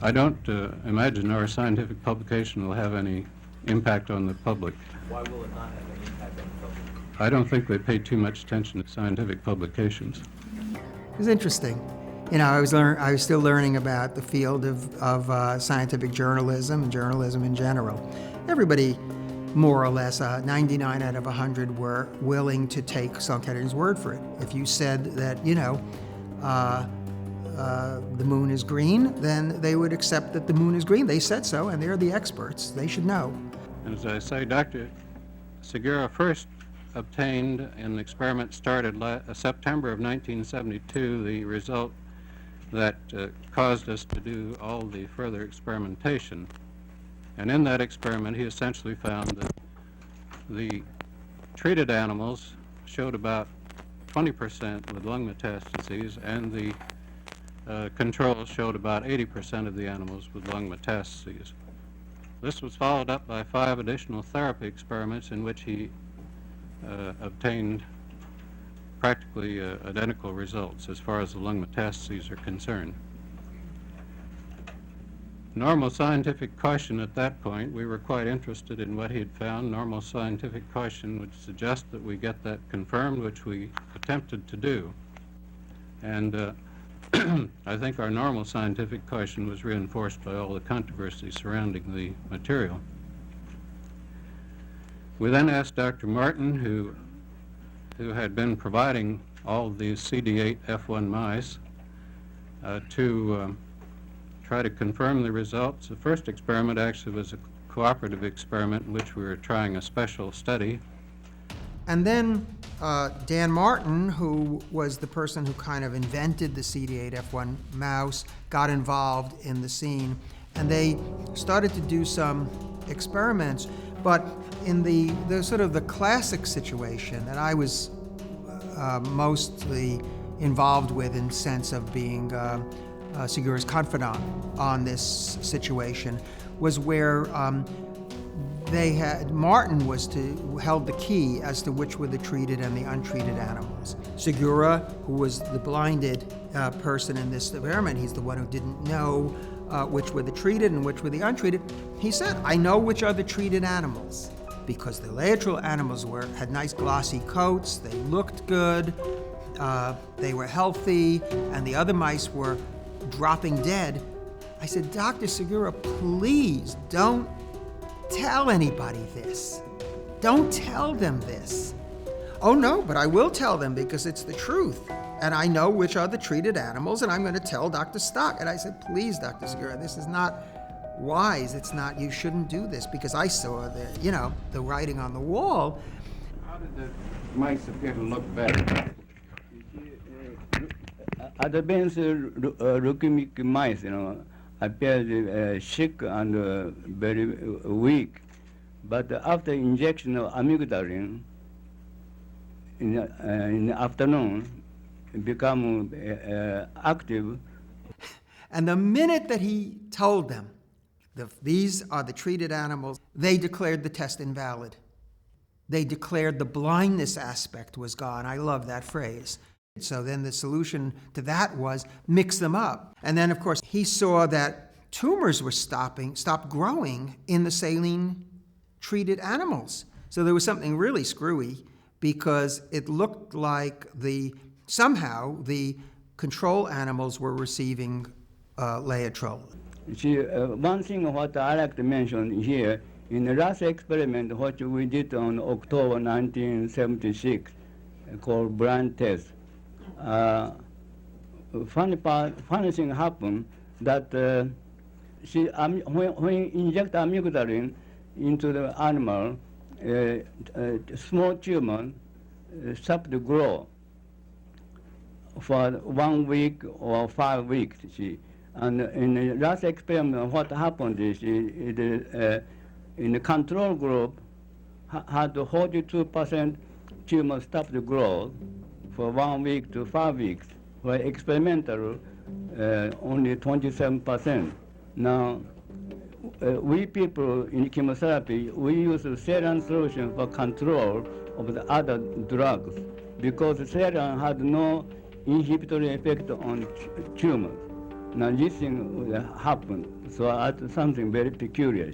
Speaker 4: I don't imagine our scientific publication will have any impact on the public.
Speaker 2: Why will it not have any impact on the public?
Speaker 4: I don't think they pay too much attention to scientific publications.
Speaker 7: It was interesting. You know, I was still learning about the field of scientific journalism and journalism in general. Everybody, more or less, 99 out of 100 were willing to take Sloan-Kettering's word for it. If you said that, you know, the moon is green, then they would accept that the moon is green. They said so, and they're the experts. They should know.
Speaker 4: As I say, Dr. Sugiura first obtained, in the experiment started September of 1972, the result that caused us to do all the further experimentation. And in that experiment, he essentially found that the treated animals showed about 20% with lung metastases, and the controls showed about 80% of the animals with lung metastases. This was followed up by 5 additional therapy experiments in which he obtained practically identical results as far as the lung metastases are concerned. Normal scientific caution at that point, we were quite interested in what he had found. Normal scientific caution would suggest that we get that confirmed, which we attempted to do. And I think our normal scientific caution was reinforced by all the controversy surrounding the material. We then asked Dr. Martin, who had been providing all of these CD8 F1 mice, to try to confirm the results. The first experiment actually was a cooperative experiment in which we were trying a special study.
Speaker 7: And then Dan Martin, who was the person who kind of invented the CD8 F1 mouse, got involved in the scene, and they started to do some experiments. But in the sort of the classic situation that I was mostly involved with, in sense of being Sugiura's confidant on this situation, was where Martin held the key as to which were the treated and the untreated animals. Sugiura, who was the blinded person in this experiment, he's the one who didn't know which were the treated and which were the untreated. He said, I know which are the treated animals, because the Laetrile animals had nice glossy coats, they looked good, they were healthy, and the other mice were dropping dead. I said, Dr. Sugiura, please don't tell anybody this. Don't tell them this. Oh no, but I will tell them because it's the truth. And I know which are the treated animals, and I'm going to tell Dr. Stock. And I said, please, Dr. Sugiura, this is not wise. It's not, you shouldn't do this, because I saw the writing on the wall.
Speaker 20: How did the mice appear to look better? Advanced leukemic mice, appeared sick and very weak. But after injection of amygdalin in the afternoon, it become active.
Speaker 7: And the minute that he told them, these are the treated animals, they declared the test invalid. They declared the blindness aspect was gone. I love that phrase. So then the solution to that was mix them up. And then, of course, he saw that tumors were stopped growing in the saline-treated animals. So there was something really screwy, because it looked like somehow the control animals were receiving Laetrile.
Speaker 20: One thing what I like to mention here, in the last experiment what we did on October 1976, called blind test, funny thing happened that when you inject amygdalin into the animal, small tumor stopped to grow for 1 week or 5 weeks. And in the last experiment, what happened is in the control group had 42% tumor stopped to grow for 1 week to 5 weeks. For experimental, only 27%. Now, we people in chemotherapy, we use saline solution for control of the other drugs, because saline had no inhibitory effect on tumors. Now this thing happened, so that's something very peculiar.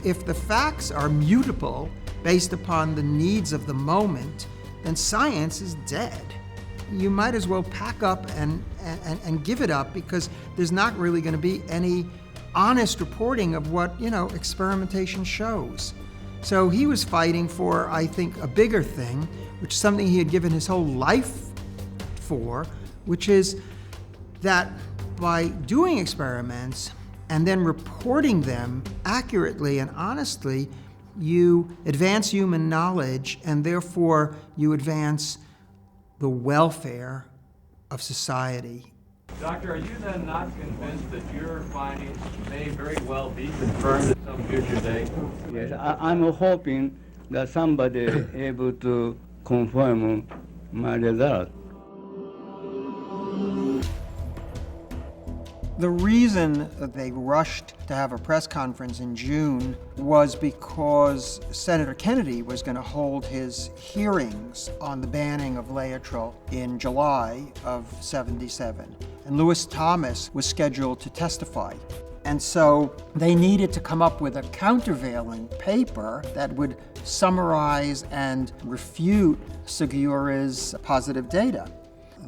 Speaker 7: If the facts are mutable based upon the needs of the moment, then science is dead. You might as well pack up and give it up, because there's not really going to be any honest reporting of what, experimentation shows. So he was fighting for, I think, a bigger thing, which is something he had given his whole life for, which is that by doing experiments and then reporting them accurately and honestly, you advance human knowledge, and therefore you advance the welfare of society
Speaker 4: Doctor, are you then not convinced that your findings may very well be confirmed at some future date?
Speaker 20: Yes, I'm hoping that somebody able to confirm my result.
Speaker 7: The reason that they rushed to have a press conference in June was because Senator Kennedy was going to hold his hearings on the banning of Laetrile in July of '77. And Lewis Thomas was scheduled to testify. And so they needed to come up with a countervailing paper that would summarize and refute Sugiura's positive data.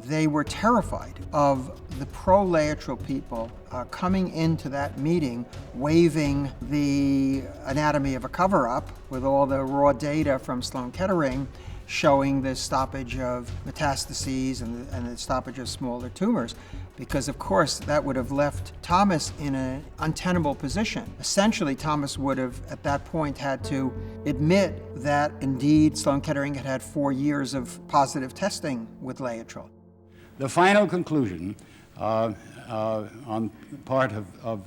Speaker 7: They were terrified of the pro-Laetrile people coming into that meeting waving the anatomy of a cover-up with all the raw data from Sloan-Kettering showing the stoppage of metastases and the stoppage of smaller tumors, because of course that would have left Thomas in an untenable position. Essentially, Thomas would have at that point had to admit that indeed Sloan-Kettering had had 4 years of positive testing with Laetrile.
Speaker 17: The final conclusion on part of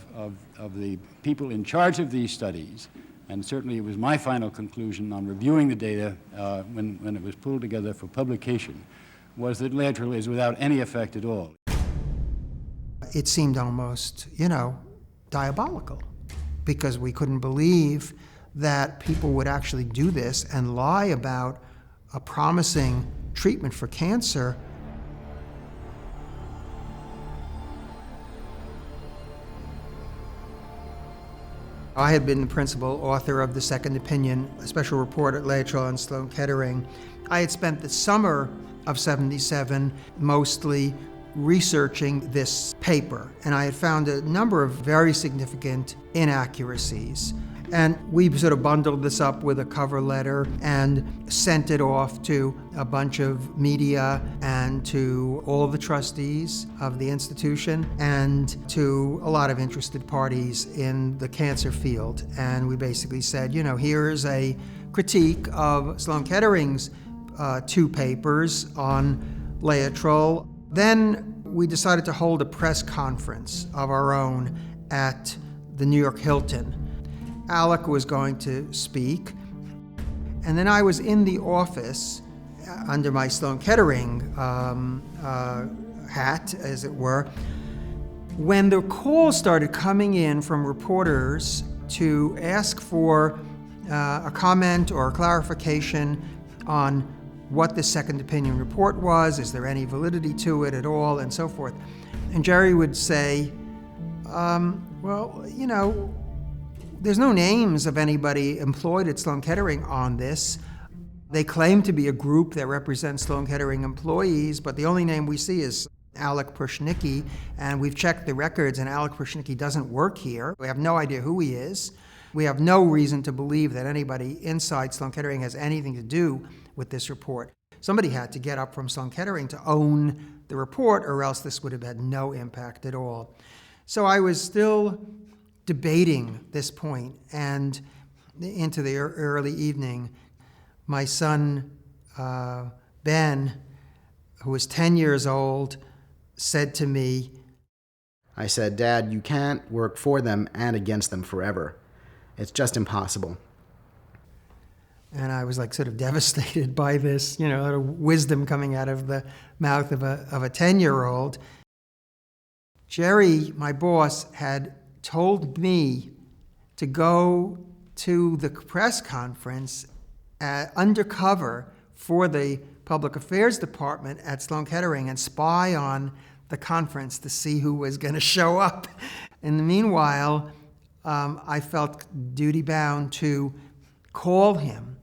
Speaker 17: the people in charge of these studies, and certainly it was my final conclusion on reviewing the data when it was pulled together for publication, was that Laetrile is without any effect at all.
Speaker 7: It seemed almost, diabolical, because we couldn't believe that people would actually do this and lie about a promising treatment for cancer. I had been the principal author of the second opinion, a special report at Laetrile and Sloan-Kettering. I had spent the summer of '77 mostly researching this paper, and I had found a number of very significant inaccuracies. And we sort of bundled this up with a cover letter and sent it off to a bunch of media and to all the trustees of the institution and to a lot of interested parties in the cancer field. And we basically said, here's a critique of Sloan-Kettering's 2 papers on Laetrile. Then we decided to hold a press conference of our own at the New York Hilton. Alec was going to speak, and then I was in the office under my Sloan-Kettering hat, as it were, when the calls started coming in from reporters to ask for a comment or a clarification on what the second opinion report was, is there any validity to it at all, and so forth. And Jerry would say, there's no names of anybody employed at Sloan-Kettering on this. They claim to be a group that represents Sloan-Kettering employees, but the only name we see is Alec Prusnicki, and we've checked the records, and Alec Prusnicki doesn't work here. We have no idea who he is. We have no reason to believe that anybody inside Sloan-Kettering has anything to do with this report. Somebody had to get up from Sloan-Kettering to own the report, or else this would have had no impact at all. So I was still debating this point, and into the early evening, my son, Ben, who was 10 years old, said to me,
Speaker 9: I said, Dad, you can't work for them and against them forever. It's just impossible.
Speaker 7: And I was sort of devastated by this, wisdom coming out of the mouth of a 10-year-old. Jerry, my boss, had told me to go to the press conference undercover for the public affairs department at Sloan-Kettering and spy on the conference to see who was going to show up. In the meanwhile, I felt duty-bound to call him.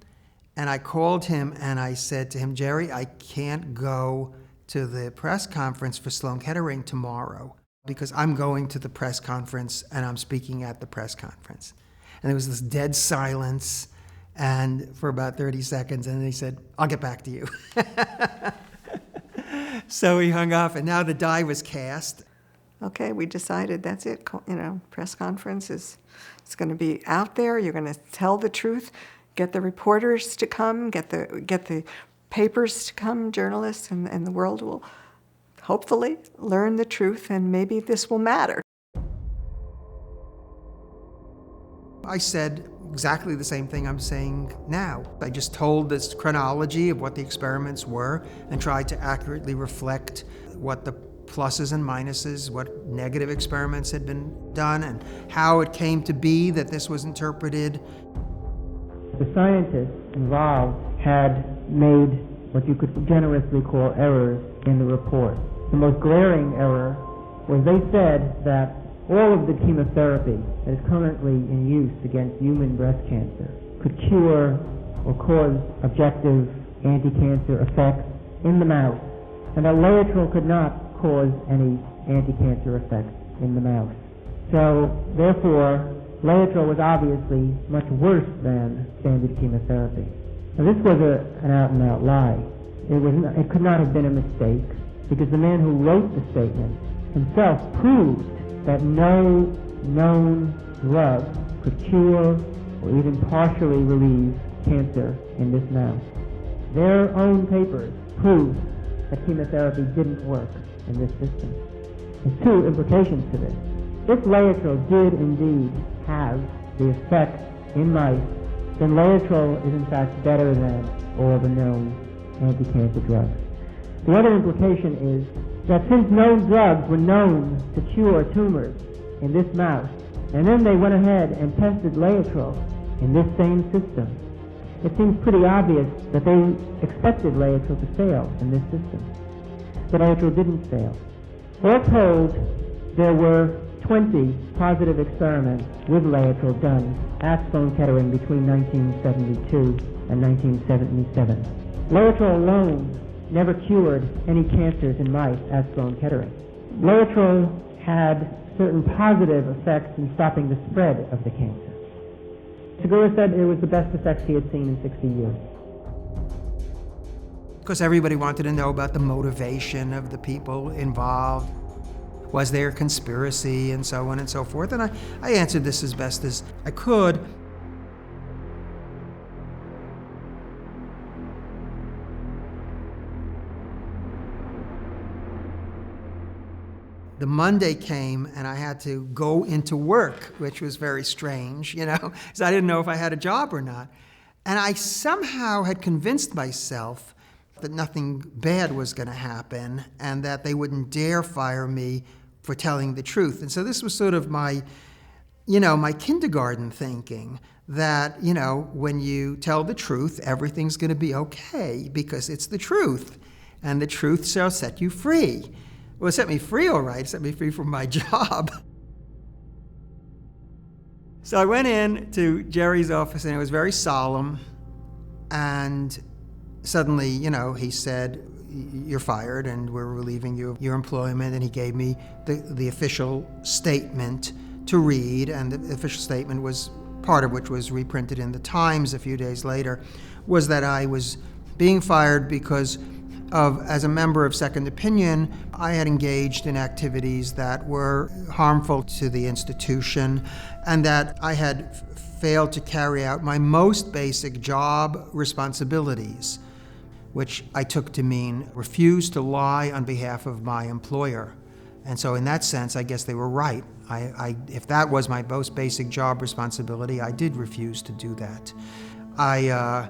Speaker 7: And I called him and I said to him, Jerry, I can't go to the press conference for Sloan-Kettering tomorrow because I'm going to the press conference and I'm speaking at the press conference. And there was this dead silence and for about 30 seconds, and then he said, I'll get back to you. So he hung up, and now the die was cast.
Speaker 8: Okay, we decided that's it. Press conference it's going to be out there. You're going to tell the truth. Get the reporters to come. Get the papers to come. Journalists and the world will hopefully learn the truth, and maybe this will matter.
Speaker 7: I said exactly the same thing I'm saying now. I just told this chronology of what the experiments were and tried to accurately reflect what the pluses and minuses, what negative experiments had been done, and how it came to be that this was interpreted.
Speaker 3: The scientists involved had made what you could generously call errors in the report. The most glaring error was they said that all of the chemotherapy that is currently in use against human breast cancer could cure or cause objective anti-cancer effects in the mouse, and that Laetrile could not cause any anti-cancer effects in the mouse. So, therefore, Laetrile was obviously much worse than standard chemotherapy. Now, this was an out-and-out lie. It could not have been a mistake, because the man who wrote the statement himself proved that no known drug could cure or even partially relieve cancer in this mouse. Their own papers proved that chemotherapy didn't work in this system. There's two implications to this. If Laetrile did indeed have the effect in mice, then Laetrile is in fact better than all the known anti-cancer drugs. The other implication is that since known drugs were known to cure tumors in this mouse, and then they went ahead and tested Laetrile in this same system, it seems pretty obvious that they expected Laetrile to fail in this system. But Laetrile didn't fail. All told, there were 20 positive experiments with Laetrile done at Sloan-Kettering between 1972 and 1977. Laetrile alone never cured any cancers in mice at Sloan-Kettering. Laetrile had certain positive effects in stopping the spread of the cancer. Sugiura said it was the best effects he had seen in 60 years.
Speaker 7: Because everybody wanted to know about the motivation of the people involved. Was there conspiracy and so on and so forth? And I answered this as best as I could. The Monday came and I had to go into work, which was very strange, because I didn't know if I had a job or not. And I somehow had convinced myself that nothing bad was going to happen and that they wouldn't dare fire me for telling the truth. And so this was sort of my kindergarten thinking that, when you tell the truth, everything's going to be okay because it's the truth, and the truth shall set you free. Well, it set me free, all right. It set me free from my job. So I went in to Jerry's office, and it was very solemn. And suddenly, he said, "You're fired, and we're relieving you of your employment." And he gave me the official statement to read. And the official statement was, part of which was reprinted in the Times a few days later, was that I was being fired because as a member of Second Opinion, I had engaged in activities that were harmful to the institution, and that I had failed to carry out my most basic job responsibilities, which I took to mean refuse to lie on behalf of my employer. And so in that sense, I guess they were right. If that was my most basic job responsibility, I did refuse to do that. I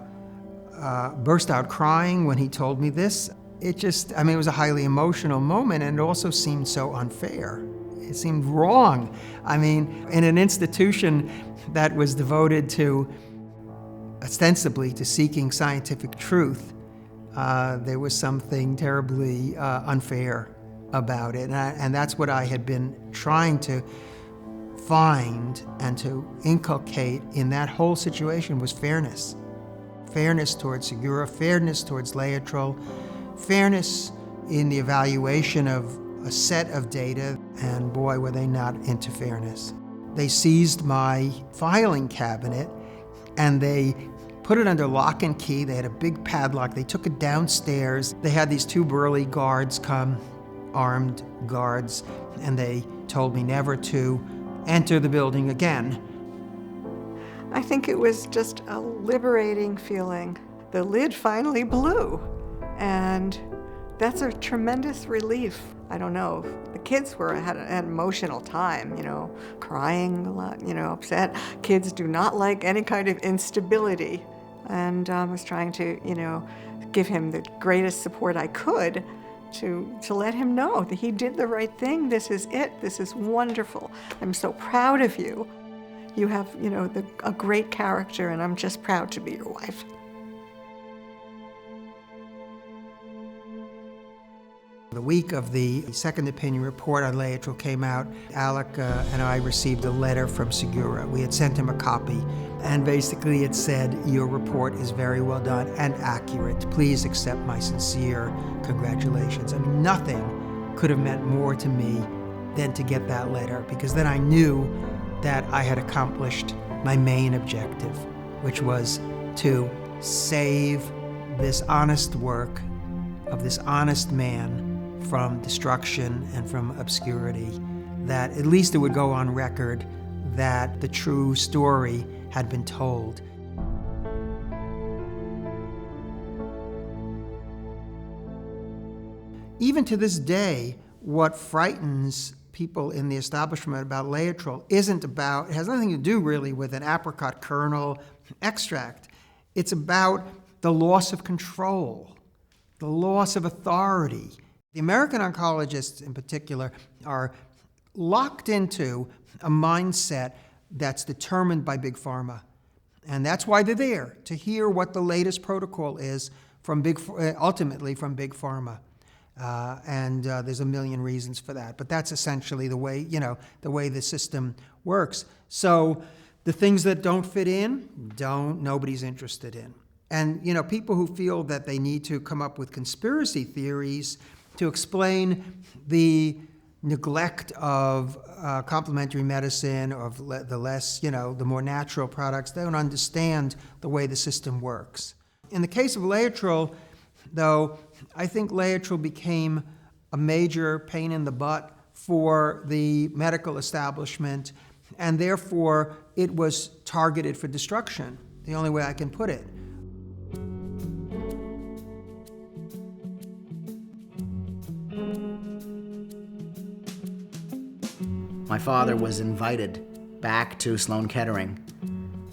Speaker 7: burst out crying when he told me this. It was a highly emotional moment, and it also seemed so unfair. It seemed wrong. In an institution that was devoted to, ostensibly, to seeking scientific truth, there was something terribly unfair about it. And that's what I had been trying to find and to inculcate in that whole situation was fairness. Fairness towards Sugiura, fairness towards Laetrile, fairness in the evaluation of a set of data, and boy, were they not into fairness. They seized my filing cabinet and they put it under lock and key. They had a big padlock. They took it downstairs. They had these two burly guards come, armed guards, and they told me never to enter the building again.
Speaker 8: I think it was just a liberating feeling. The lid finally blew, and That's a tremendous relief. I don't know, the kids had an emotional time, crying a lot, upset. Kids do not like any kind of instability. And I was trying to, give him the greatest support I could to let him know that he did the right thing. This is it. This is wonderful. I'm so proud of you. You have, a great character, and I'm just proud to be your wife.
Speaker 7: The week of the second opinion report on Laetrile came out, Alec and I received a letter from Sugiura. We had sent him a copy, and basically it said, "Your report is very well done and accurate. Please accept my sincere congratulations." I mean, nothing could have meant more to me than to get that letter, because then I knew that I had accomplished my main objective, which was to save this honest work of this honest man from destruction and from obscurity, that at least it would go on record that the true story had been told. Even to this day, what frightens people in the establishment about Laetrile it has nothing to do really with an apricot kernel extract. It's about the loss of control, the loss of authority. The American oncologists in particular are locked into a mindset that's determined by Big Pharma. And that's why they're there, to hear what the latest protocol is ultimately from Big Pharma. And there's a million reasons for that, but that's essentially the way the system works. So the things that don't fit in, nobody's interested in. And people who feel that they need to come up with conspiracy theories to explain the neglect of complementary medicine, or the more natural products, they don't understand the way the system works. In the case of Laetrile, though, I think Laetrile became a major pain in the butt for the medical establishment, and therefore it was targeted for destruction, the only way I can put it.
Speaker 9: My father was invited back to Sloan-Kettering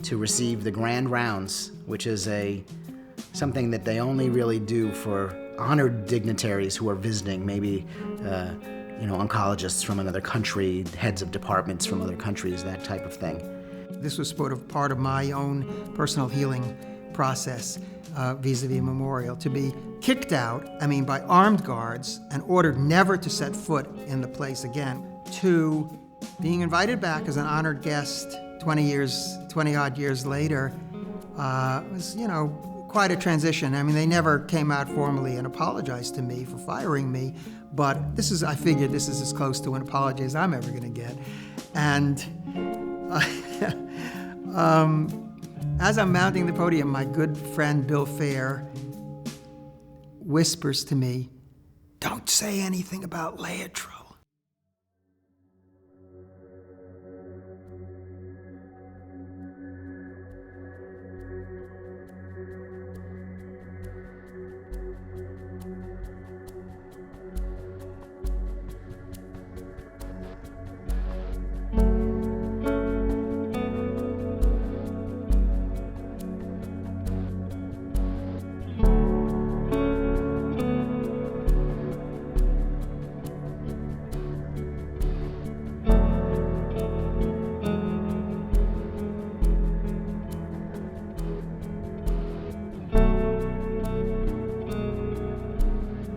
Speaker 9: to receive the grand rounds, which is something that they only really do for honored dignitaries who are visiting, maybe oncologists from another country, heads of departments from other countries, that type of thing.
Speaker 7: This was sort of part of my own personal healing process vis-a-vis Memorial, to be kicked out, by armed guards and ordered never to set foot in the place again, to being invited back as an honored guest 20-odd years later was, quite a transition. They never came out formally and apologized to me for firing me, but I figured this is as close to an apology as I'm ever going to get. And as I'm mounting the podium, my good friend Bill Fair whispers to me, "Don't say anything about Laetrile."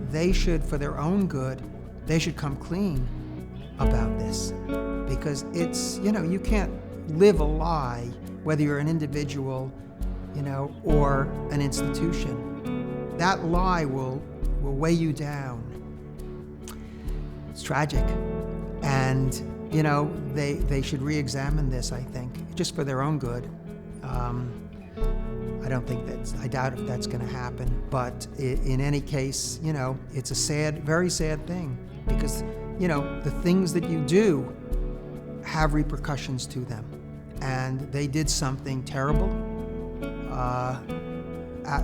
Speaker 7: They should, for their own good, they should come clean about this, because it's, you can't live a lie, whether you're an individual, or an institution. That lie will weigh you down. It's tragic. And, they should re-examine this, I think, just for their own good. I doubt if that's going to happen. But in any case, it's a very sad thing, because, the things that you do have repercussions to them. And they did something terrible,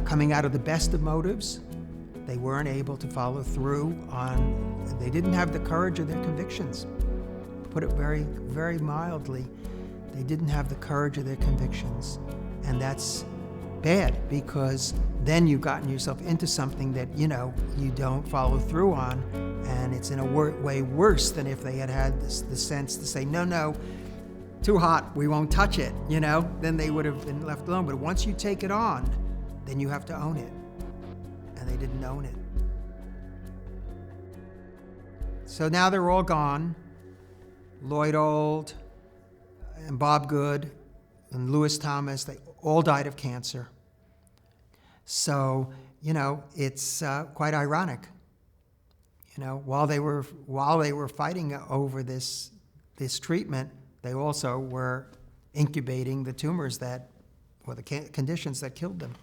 Speaker 7: coming out of the best of motives, they weren't able to follow through on, they didn't have the courage of their convictions. Put it very, very mildly, they didn't have the courage of their convictions. And that's bad, because then you've gotten yourself into something that, you don't follow through on, and it's in a way worse than if they had the sense to say, no, too hot, we won't touch it, then they would have been left alone. But once you take it on, then you have to own it. And they didn't own it. So now they're all gone. Lloyd Old and Bob Good and Lewis Thomas, they all died of cancer. So, it's quite ironic. While they were fighting over this treatment, they also were incubating the tumors or the conditions that killed them.